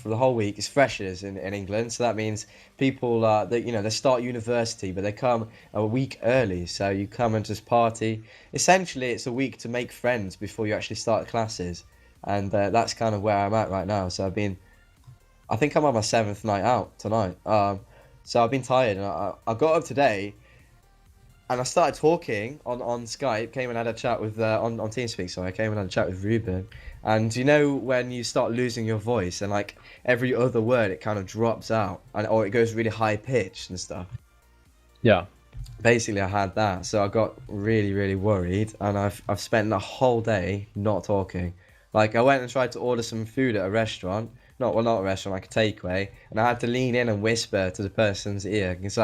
the whole week. It's freshers in England, so that means people they start university, but they come a week early. So you come and just party. Essentially, it's a week to make friends before you actually start classes, and that's kind of where I'm at right now. So I think I'm on my 7th night out tonight. So I've been tired, and I got up today. And I started talking on Skype, came and had a chat with, on TeamSpeak, sorry, I came and had a chat with Ruben. And when you start losing your voice and like every other word, it kind of drops out or it goes really high pitched and stuff. Yeah. Basically, I had that. So I got really, really worried and I've spent the whole day not talking. Like I went and tried to order some food at a restaurant. Not a restaurant, like a takeaway. And I had to lean in and whisper to the person's ear because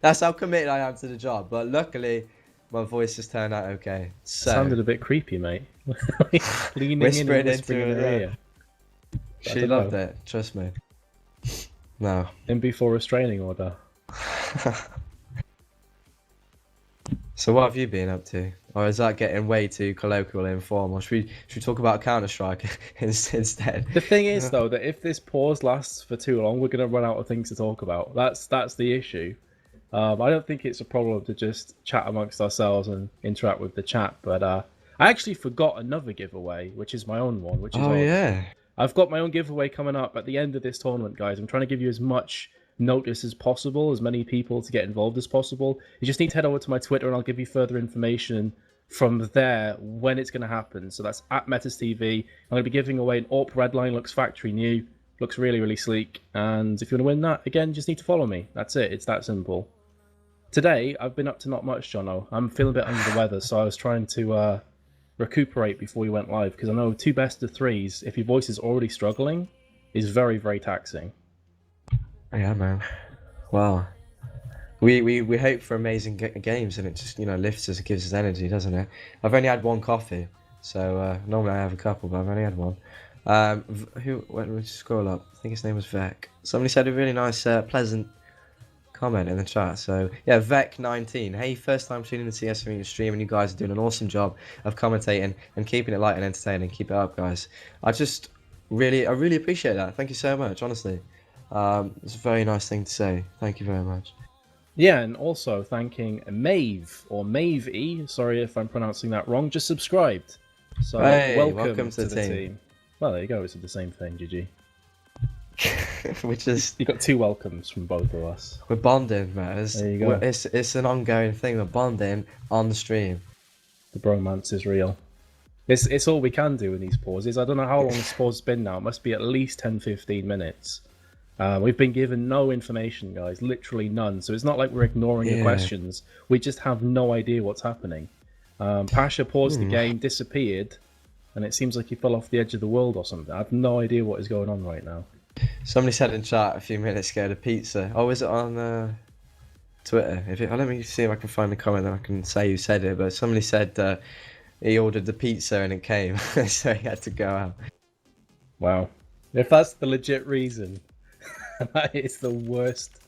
that's how committed I am to the job. But luckily, my voice has turned out okay. So, sounded a bit creepy, mate. Leaning whispering in and whispering in her ear. She loved it. Trust me. No. In before restraining order. So what have you been up to? Or is that getting way too colloquial and informal? Should we talk about Counter-Strike instead? The thing is, though, that if this pause lasts for too long, we're going to run out of things to talk about. That's the issue. I don't think it's a problem to just chat amongst ourselves and interact with the chat. But I actually forgot another giveaway, which is my own one. Which is yeah. I've got my own giveaway coming up at the end of this tournament, guys. I'm trying to give you as much notice as possible, as many people to get involved as possible. You just need to head over to my Twitter and I'll give you further information from there when it's going to happen. So that's at MetasTV. I'm going to be giving away an AWP Redline, looks factory new, looks really, really sleek. And if you want to win that, again, just need to follow me. That's it. It's that simple. Today, I've been up to not much, Jono. I'm feeling a bit under the weather, so I was trying to recuperate before we went live, because I know 2 best of 3s, if your voice is already struggling, is very, very taxing. Yeah, man. Wow. We hope for amazing games, and it just lifts us, gives us energy, doesn't it? I've only had 1 coffee, so normally I have a couple, but I've only had 1. When we scroll up, I think his name was Vec. Somebody said a really nice, pleasant comment in the chat. So yeah, Vec19. Hey, first time tuning in to CS from your stream, and you guys are doing an awesome job of commentating and keeping it light and entertaining. Keep it up, guys. I really appreciate that. Thank you so much, honestly. It's a very nice thing to say. Thank you very much. Yeah, and also thanking Mave, or Mave-E, sorry if I'm pronouncing that wrong, just subscribed. So hey, welcome to the team. Well, there you go, it's the same thing, GG. Which is... You got 2 welcomes from both of us. We're bonding, man. There you go. It's an ongoing thing, we're bonding on the stream. The bromance is real. It's all we can do in these pauses. I don't know how long this pause has been now. It must be at least 10-15 minutes. We've been given no information, guys. Literally none. So it's not like we're ignoring your questions. We just have no idea what's happening. Pasha paused the game, disappeared, and it seems like he fell off the edge of the world or something. I have no idea what is going on right now. Somebody said in chat a few minutes ago, the pizza. Oh, is it on Twitter? Let me see if I can find the comment that I can say who said it. But somebody said he ordered the pizza and it came, so he had to go out. Wow. If that's the legit reason... That is the worst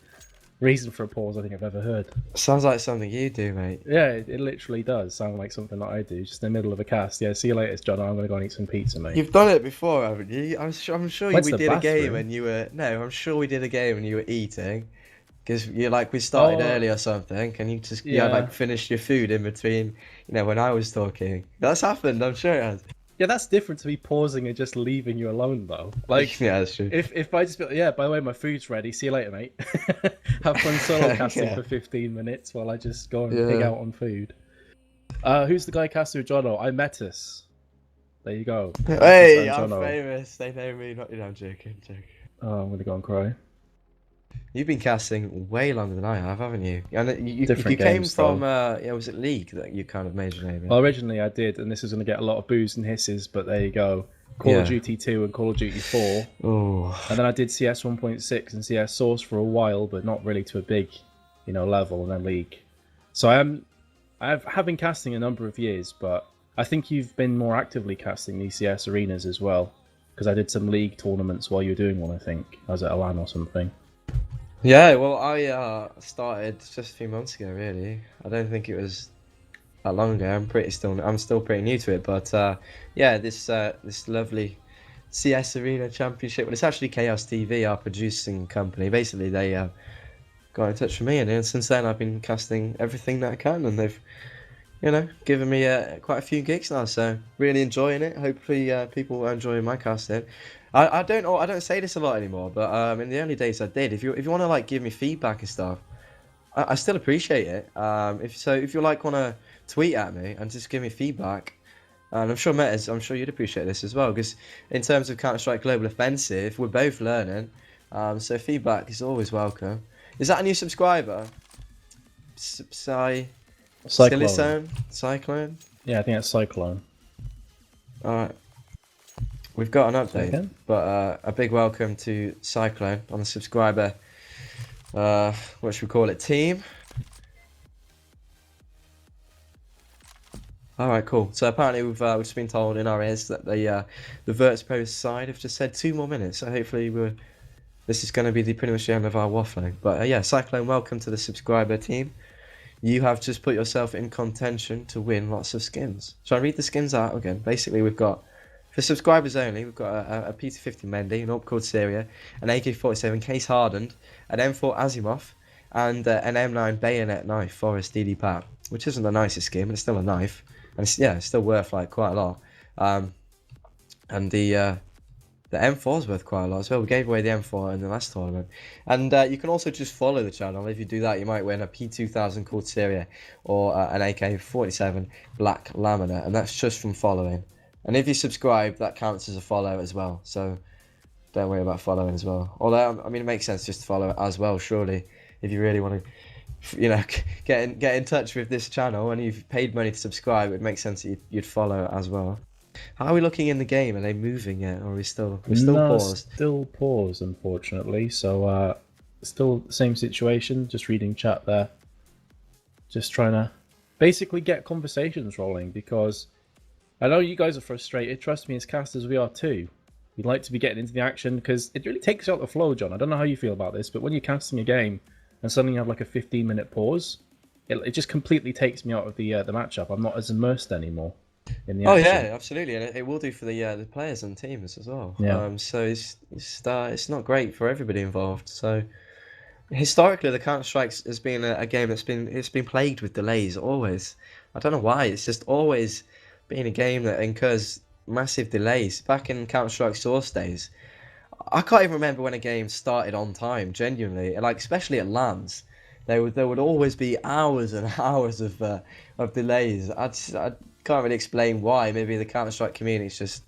reason for a pause I think I've ever heard. Sounds like something you do, mate. Yeah, it literally does sound like something that I do, just in the middle of a cast. Yeah, see you later, John. I'm going to go and eat some pizza, mate. You've done it before, haven't you? I'm sure we did a game bathroom? and you were... No, I'm sure we did a game and you were eating. Because you like we started Oh, early or something, and you had, yeah. like finished your food in between, when I was talking. That's happened, I'm sure it has. Yeah, that's different to me pausing and just leaving you alone, though. Like, Yeah, that's true. if I just be like, yeah, by the way, my food's ready. See you later, mate. Have fun solo casting Yeah, for 15 minutes while I just go and pig yeah. out on food. Who's the guy casting with Jono? I Metis. There you go. Metis Hey, and I'm Jono. famous. They know me. Not, I'm joking, joking. Oh, I'm gonna go and cry. You've been casting way longer than I have, haven't you? And you Different came games, from though. yeah, was it League that you kind of made your name in? Well, originally I did, and this is gonna get a lot of boos and hisses, but there you go. Call of Yeah. Duty 2 and Call of Duty 4. Oh, And then I did CS 1.6 and CS Source for a while, but not really to a big, level, and then League. So have been casting a number of years, but I think you've been more actively casting these CS arenas as well, because I did some League tournaments while you were doing one. I think I was at a LAN or something. yeah. Well, I started just a few months ago. Really, I don't think it was that long ago. I'm still pretty new to it, but yeah, this lovely CS Arena Championship. Well, it's actually Chaos TV, our producing company. Basically, they got in touch with me, and since then I've been casting everything that I can, and they've given me quite a few gigs now. So really enjoying it. Hopefully, people are enjoying my casting. I don't say this a lot anymore, but in the early days I did. If you want to like give me feedback and stuff, I still appreciate it. If you like want to tweet at me and just give me feedback, and I'm sure you'd appreciate this as well, because in terms of Counter-Strike Global Offensive, we're both learning. So feedback is always welcome. Is that a new subscriber? Cyclone. Cyclone? Yeah, I think that's Cyclone. Alright. We've got an Say update, again? but a big welcome to Cyclone on the subscriber, what should we call it, team? Alright, cool. So apparently we've just been told in our ears that the Virtus side have just said 2 more minutes, so hopefully this is going to be pretty much the end of our waffling. But yeah, Cyclone, welcome to the subscriber team. You have just put yourself in contention to win lots of skins. Shall I read the skins out again? Basically, we've got, for subscribers only, we've got a P250 Mendy, an AWP called Syria, an AK-47 Case Hardened, an M4 Asimov, and an M9 Bayonet Knife Forest DD Pat, which isn't the nicest skin, but it's still a knife. And it's still worth like quite a lot. And the M4 is worth quite a lot as well. We gave away the M4 in the last tournament. And you can also just follow the channel. If you do that, you might win a P2000 called Syria or an AK-47 Black Lamina. And that's just from following. And if you subscribe, that counts as a follow as well. So don't worry about following as well. Although, I mean, it makes sense just to follow as well, surely. If you really want to, get in touch with this channel and you've paid money to subscribe, it makes sense that you'd follow as well. How are we looking in the game? Are they moving yet, or we're still paused? Still paused, unfortunately. So, still the same situation. Just reading chat there. Just trying to basically get conversations rolling, because I know you guys are frustrated. Trust me, as casters, we are too. We'd like to be getting into the action, because it really takes out the flow, John. I don't know how you feel about this, but when you're casting a game and suddenly you have like a 15-minute pause, it just completely takes me out of the matchup. I'm not as immersed anymore in the action. Oh yeah, absolutely, and it will do for the players and teams as well. Yeah. So it's not great for everybody involved. So historically, the Counter Strike has been a game that's been plagued with delays always. I don't know why. It's just always been a game that incurs massive delays. Back in Counter Strike Source days, I can't even remember when a game started on time. Genuinely, like especially at LANs, there would always be hours and hours of delays. I can't really explain why. Maybe the Counter Strike community is just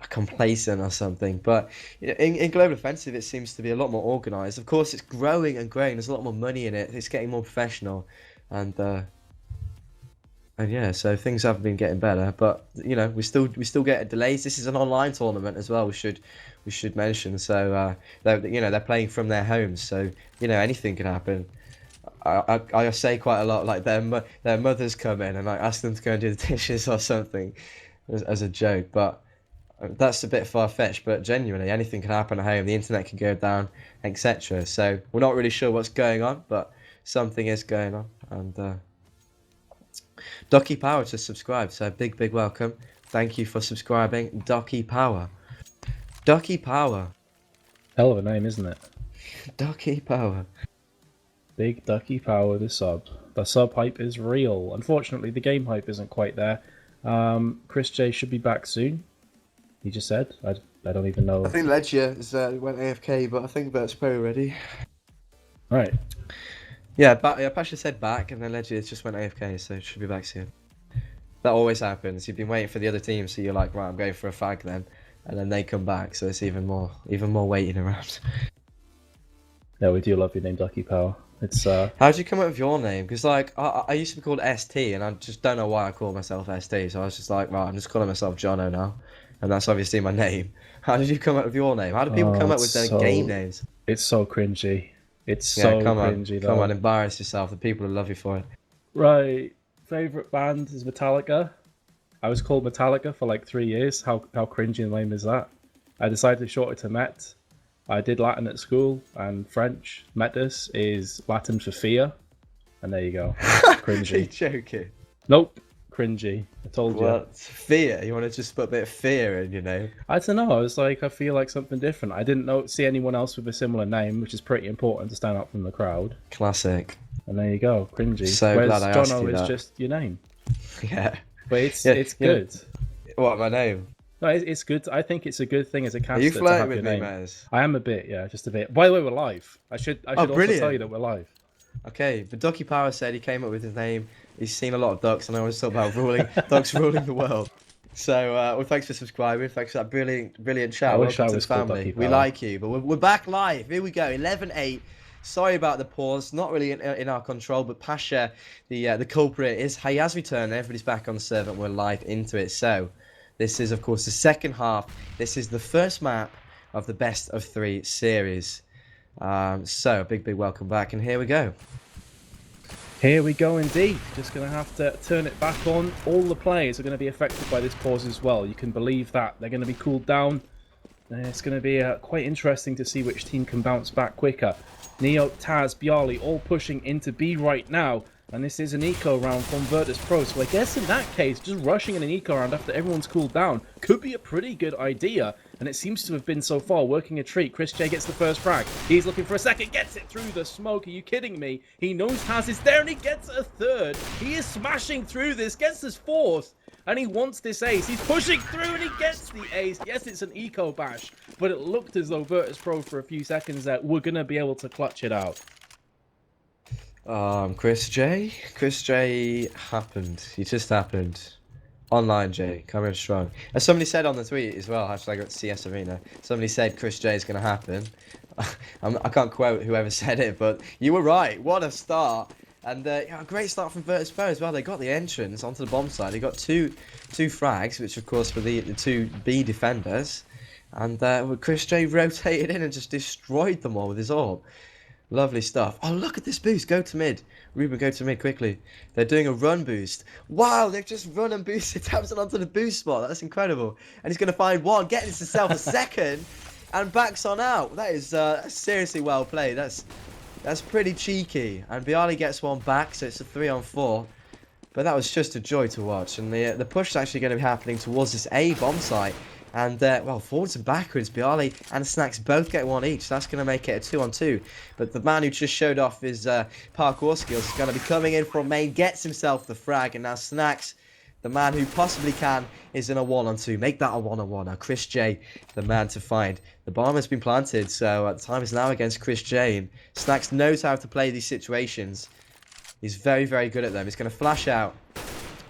complacent or something. But in Global Offensive, it seems to be a lot more organised. Of course, it's growing and growing. There's a lot more money in it. It's getting more professional, and yeah, so things have been getting better. But we still get delays. This is an online tournament as well. We should mention. So they're playing from their homes. So anything can happen. I say quite a lot, like their mothers come in and I ask them to go and do the dishes or something as a joke, but that's a bit far-fetched. But genuinely, anything can happen at home. The internet can go down, etc. So we're not really sure what's going on, but something is going on. And Ducky Power just subscribed, so big welcome. Thank you for subscribing, Ducky Power. Ducky Power. Hell of a name, isn't it? Ducky Power. Big Ducky Power, the sub. The sub hype is real. Unfortunately, the game hype isn't quite there. Chris J should be back soon. He just said. I don't even know. I think Ledger went AFK, but I think Bert's probably ready. Right. Yeah, Pasha said back, and then Ledger just went AFK, so it should be back soon. That always happens. You've been waiting for the other team, so you're like, right, I'm going for a fag then, and then they come back, so it's even more waiting around. Yeah, we do love your name, Ducky Power. It's How'd you come up with your name? Because like I used to be called ST, and I just don't know why I call myself ST. So I was just like, right, I'm just calling myself Jono now, and that's obviously my name. How did you come up with your name? How do people come up with their game names? It's so cringy. It's Yeah, so cringy. Come on, embarrass yourself. The people will love you for it. Right. Favorite band is Metallica. I was called Metallica for like 3 years. How cringy and lame is that? I decided to short it to Met. I did Latin at school and French. Metis is Latin for fear. And there you go. Cringy. Are you joking? Nope. Cringy. I told you. What? Fear? You want to just put a bit of fear in your name? I don't know. I was like, I feel like something different. I didn't see anyone else with a similar name, which is pretty important to stand out from the crowd. Classic. And there you go. Cringy. So Whereas glad I asked Jono you is that. just your name. Yeah. But it's good. What, my name? No, it's good. I think it's a good thing as a caster Are you to flirting have with your me, name. Maz? I am a bit, yeah, just a bit. By the way, we're live. I should also brilliant. tell you that we're live. Okay, but Ducky Power said he came up with his name. He's seen a lot of ducks, and I always talk about ducks ruling the world. So, well, thanks for subscribing. Thanks for that brilliant chat. I wish Welcome I to was the called family. Ducky We Power. like you, but we're back live. Here we go, 11-8. Sorry about the pause. Not really in our control, but Pasha, the culprit, he has returned. Everybody's back on the server, and we're live into it. So, this is, of course, the second half. This is the first map of the best of 3 series. So, big welcome back, and here we go. Here we go indeed. Just going to have to turn it back on. All the players are going to be affected by this pause as well. You can believe that. They're going to be cooled down. It's going to be quite interesting to see which team can bounce back quicker. Neo, Taz, Bialy all pushing into B right now. And this is an eco round from Virtus Pro. So I guess in that case, just rushing in an eco round after everyone's cooled down could be a pretty good idea. And it seems to have been so far working a treat. Chris J gets the first frag. He's looking for a second, gets it through the smoke. Are you kidding me? He knows Taz is there and he gets a third. He is smashing through this, gets his fourth. And he wants this ace. He's pushing through and he gets the ace. Yes, it's an eco bash. But it looked as though Virtus Pro for a few seconds there were going to be able to clutch it out. Chris J happened. He just happened. Online J, coming strong. As somebody said on the tweet as well, hashtag CS Arena, somebody said Chris J is going to happen. I can't quote whoever said it, but you were right. What a start. And a great start from Virtus Pro as well. They got the entrance onto the bomb side. They got two frags, which of course were the 2 B defenders. And Chris J rotated in and just destroyed them all with his orb. Lovely stuff. Oh, look at this boost. Go to mid. Ruben, go to mid quickly. They're doing a run boost. Wow, they've just run and boosted Tamsin onto the boost spot. That's incredible. And he's going to find one, getting himself a second, and backs on out. That is seriously well played. That's pretty cheeky. And Bialy gets one back, so it's a 3-on-4. But that was just a joy to watch. And the push is actually going to be happening towards this A bomb site. And, well, forwards and backwards, Bialy and Snacks both get one each. That's going to make it a 2-on-2. But the man who just showed off his parkour skills is going to be coming in from main, gets himself the frag. And now Snacks, the man who possibly can, is in a 1-on-2. Make that a 1-on-1. Now, Chris J, the man to find. The bomb has been planted, so the time is now against Chris J. And Snacks knows how to play these situations. He's very good at them. He's going to flash out.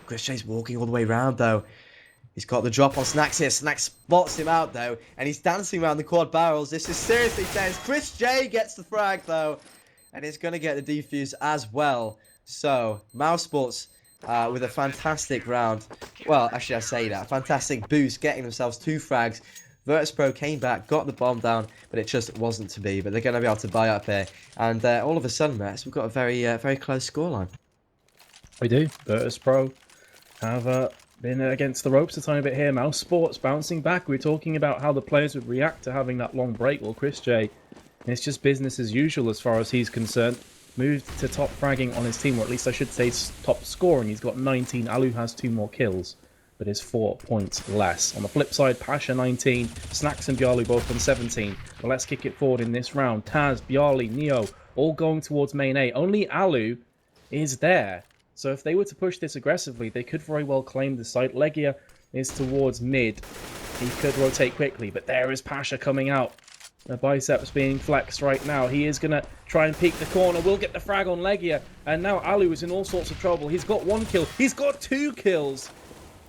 Chris J's walking all the way around, though. He's got the drop on Snacks here. Snacks spots him out, though. And he's dancing around the quad barrels. This is seriously tense. Chris J gets the frag, though. And he's going to get the defuse as well. So, Mousesports with a fantastic round. Well, actually, I say that. Fantastic boost, getting themselves 2 frags. Virtus Pro came back, got the bomb down, but it just wasn't to be. But they're going to be able to buy up here. And all of a sudden, Mets, we've got a very close scoreline. We do. Virtus Pro have been against the ropes a tiny bit here. Mousesports bouncing back. We were talking about how the players would react to having that long break. Well, Chris J, it's just business as usual as far as he's concerned. Moved to top fragging on his team, or at least I should say top scoring. He's got 19. Alu has 2 more kills, but is 4 points less. On the flip side, Pasha 19, Snacks and Bialy both on 17. But let's kick it forward in this round. Taz, Bialy, Neo, all going towards main A. Only Alu is there. So if they were to push this aggressively, they could very well claim the site. Legia is towards mid. He could rotate quickly, but there is Pasha coming out. The biceps being flexed right now. He is going to try and peek the corner. Will get the frag on Legia. And now Alu is in all sorts of trouble. He's got 1 kill. He's got 2 kills.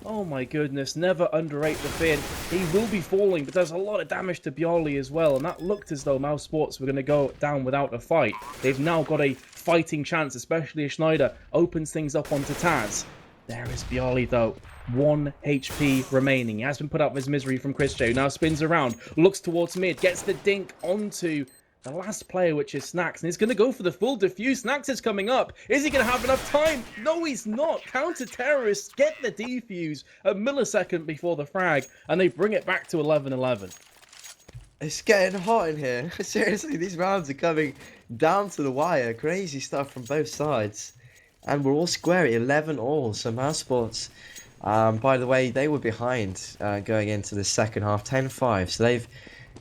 Oh my goodness, never underrate the Finn. He will be falling, but does a lot of damage to Bjorli as well. And that looked as though Mousesports were going to go down without a fight. They've now got a fighting chance, especially as Schneider opens things up onto Taz. There is Bjorli though. 1 HP remaining. He has been put out of his misery from Chris J. Now spins around, looks towards mid, gets the dink onto the last player, which is Snacks, and he's going to go for the full defuse. Snacks is coming up. Is he going to have enough time? No, he's not. Counter-terrorists get the defuse a millisecond before the frag, and they bring it back to 11-11. It's getting hot in here. Seriously, these rounds are coming down to the wire. Crazy stuff from both sides. And we're all square at 11-all. So Mousesports, by the way, they were behind going into the second half, 10-5. So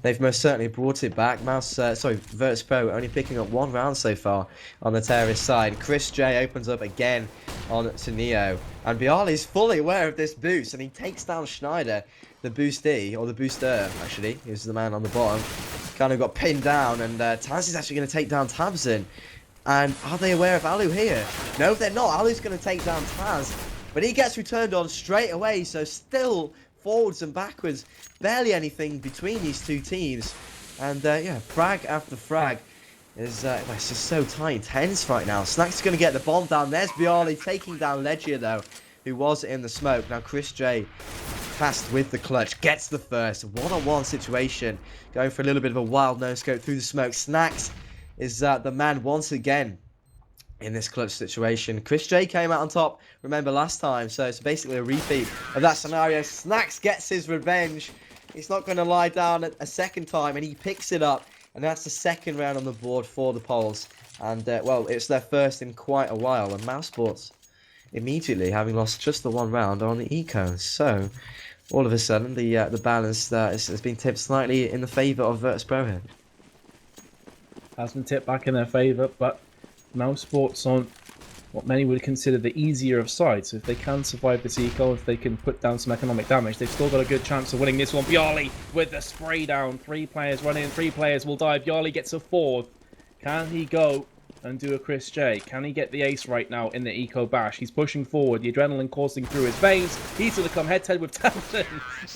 they've most certainly brought it back. Virtus Pro only picking up 1 round so far on the terrorist side. Chris J opens up again on to Neo. And Biali's fully aware of this boost, and he takes down Schneider, the boostee, or the booster, actually. He's the man on the bottom. Kind of got pinned down, and Taz is actually going to take down Tabson. And are they aware of Alu here? No, they're not. Alu's going to take down Taz. But he gets returned on straight away, so still forwards and backwards. Barely anything between these two teams. And yeah, frag after frag is it's just so tight, tense right now. Snacks is going to get the bomb down. There's Bjorli taking down Legia though, who was in the smoke. Now Chris J, tasked with the clutch, gets the first. One-on-one situation. Going for a little bit of a wild no-scope through the smoke. Snacks is the man once again in this clutch situation. Chris J came out on top, remember last time, so it's basically a repeat of that scenario. Snacks gets his revenge. He's not going to lie down a second time, and he picks it up, and that's the second round on the board for the Poles. And, well, it's their first in quite a while, and Mousesports immediately, having lost just the 1 round, are on the eco. So, all of a sudden, the balance has been tipped slightly in the favour of Virtus Pro here. Has been tipped back in their favour, but Mousesports on what many would consider the easier of sides. So if they can survive this eco, if they can put down some economic damage, they've still got a good chance of winning this one. Bjorli with the spray down. 3 players running in, 3 players will die. Bjorli gets a 4th. Can he go and do a Chris J? Can he get the ace right now in the eco bash? He's pushing forward, the adrenaline coursing through his veins. He's going to come head-to-head with Tabson.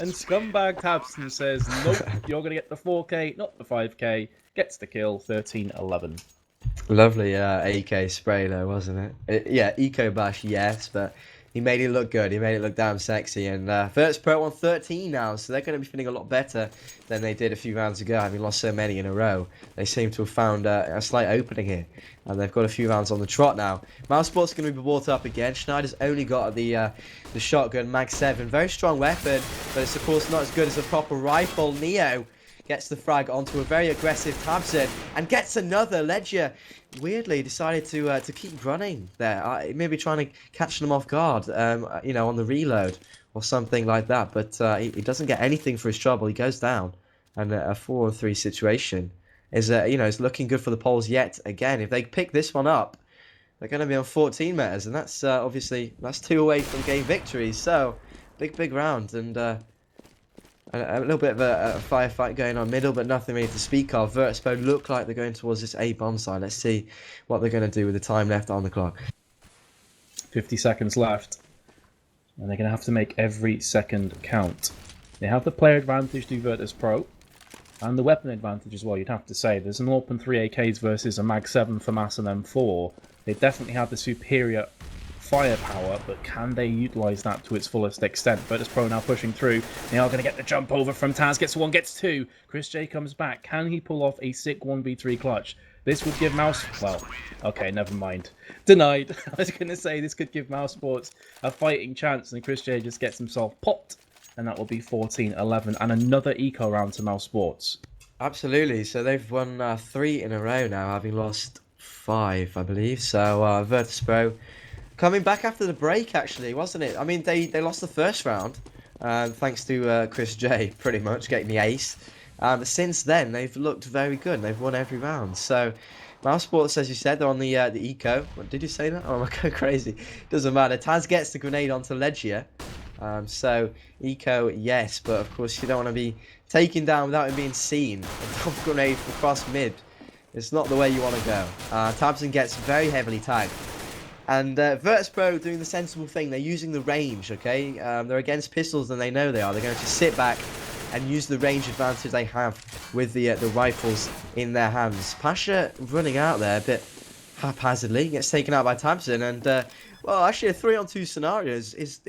And scumbag Tabson says, nope, you're going to get the 4k, not the 5k. Gets the kill, 13-11. Lovely AK spray though, wasn't it? Yeah, Eco Bash, yes, but he made it look good. He made it look damn sexy. And Virtus Pro on 13 now, so they're going to be feeling a lot better than they did a few rounds ago, having lost so many in a row. They seem to have found a slight opening here, and they've got a few rounds on the trot now. Mousesports going to be brought up again. Schneider's only got the shotgun, Mag 7. Very strong weapon, but it's of course not as good as a proper rifle. Neo gets the frag onto a very aggressive Tabson and gets another. Legia weirdly decided to keep running there, maybe trying to catch them off guard, you know, on the reload or something like that. But he doesn't get anything for his trouble. He goes down, and a 4-on-3 situation is you know, is looking good for the Poles yet again. If they pick this one up, they're going to be on 14 meters, and that's obviously that's 2 away from game victories. So big round, and a little bit of a firefight going on middle, but nothing really to speak of. Virtus Pro look like they're going towards this A bomb side. Let's see what they're going to do with the time left on the clock. 50 seconds left, and they're going to have to make every second count. They have the player advantage to Virtus Pro, and the weapon advantage as well, you'd have to say. There's an open 3 AKs versus a Mag 7 for Mass and M4. They definitely have the superior firepower, but can they utilise that to its fullest extent? Virtus Pro now pushing through. They are going to get the jump over from Taz. Gets 1, gets 2. Chris J comes back. Can he pull off a sick 1v3 clutch? This would give Mouse... Well, okay, never mind. Denied. I was going to say this could give Mousesports a fighting chance, and Chris J just gets himself popped, and that will be 14-11, and another eco round to Mousesports. Absolutely. So they've won 3 in a row now, having lost 5, I believe. So Virtus Pro coming back after the break, actually, wasn't it? I mean, they lost the first round, thanks to Chris J, pretty much, getting the ace. Since then, they've looked very good. They've won every round. So Mousesports, as you said, they're on the eco. What, did you say that? Oh, I'm going crazy. Doesn't matter. Taz gets the grenade onto Legia. So eco, yes, but of course you don't want to be taken down without him being seen. A double grenade from across mid. It's not the way you want to go. Tabson gets very heavily tagged. And Virtus Pro doing the sensible thing. They're using the range, okay? They're against pistols and they know they are. They're going to sit back and use the range advantage they have with the rifles in their hands. Pasha running out there a bit haphazardly, gets taken out by Tabson, and well, actually a 3-on-2 scenario is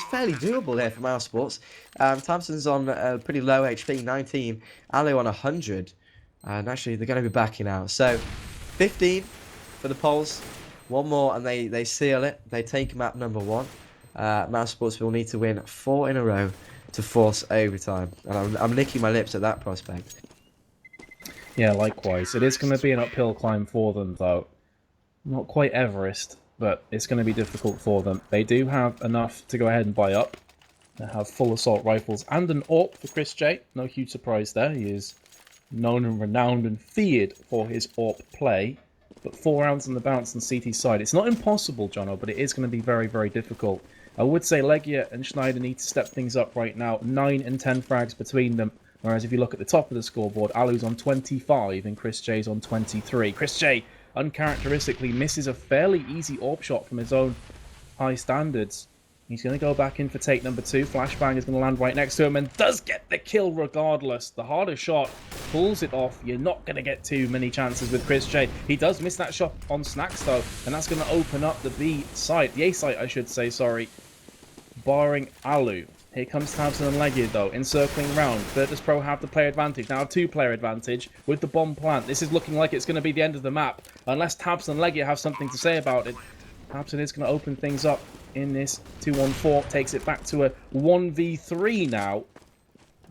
fairly doable here for Mousesports. Tabson's on pretty low HP, 19, Alu on 100, and actually they're going to be backing out. So 15 for the Poles, one more and they seal it. They take map number 1. Mousesports will need to win 4 in a row to force overtime, and I'm licking my lips at that prospect. Yeah, likewise. It is going to be an uphill climb for them, though. Not quite Everest, but it's going to be difficult for them. They do have enough to go ahead and buy up. They have full assault rifles and an AWP for Chris J. No huge surprise there. He is known and renowned and feared for his AWP play. But 4 rounds on the bounce on CT side. It's not impossible, Jono, but it is going to be very, very difficult. I would say Legia and Schneider need to step things up right now. 9 and 10 frags between them. Whereas if you look at the top of the scoreboard, Alu's on 25 and Chris J's on 23. Chris J, uncharacteristically, misses a fairly easy AWP shot from his own high standards. He's going to go back in for take number 2. Flashbang is going to land right next to him and does get the kill regardless. The harder shot pulls it off. You're not going to get too many chances with Chris J. He does miss that shot on Snacks though, and that's going to open up the B site. The A site, I should say, sorry. Barring Alu. Here comes Tabson and Legia though, encircling round. Virtus Pro have the player advantage. Now a 2-player advantage with the bomb plant. This is looking like it's going to be the end of the map. Unless Tabson and Legia have something to say about it. Tabson is going to open things up in this 2-on-4. Takes it back to a 1v3 now.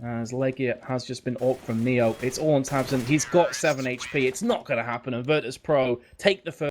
As Legia has just been AWP'd from Neo. It's all on Tabson. He's got 7 HP. It's not going to happen. And Virtus Pro take the first.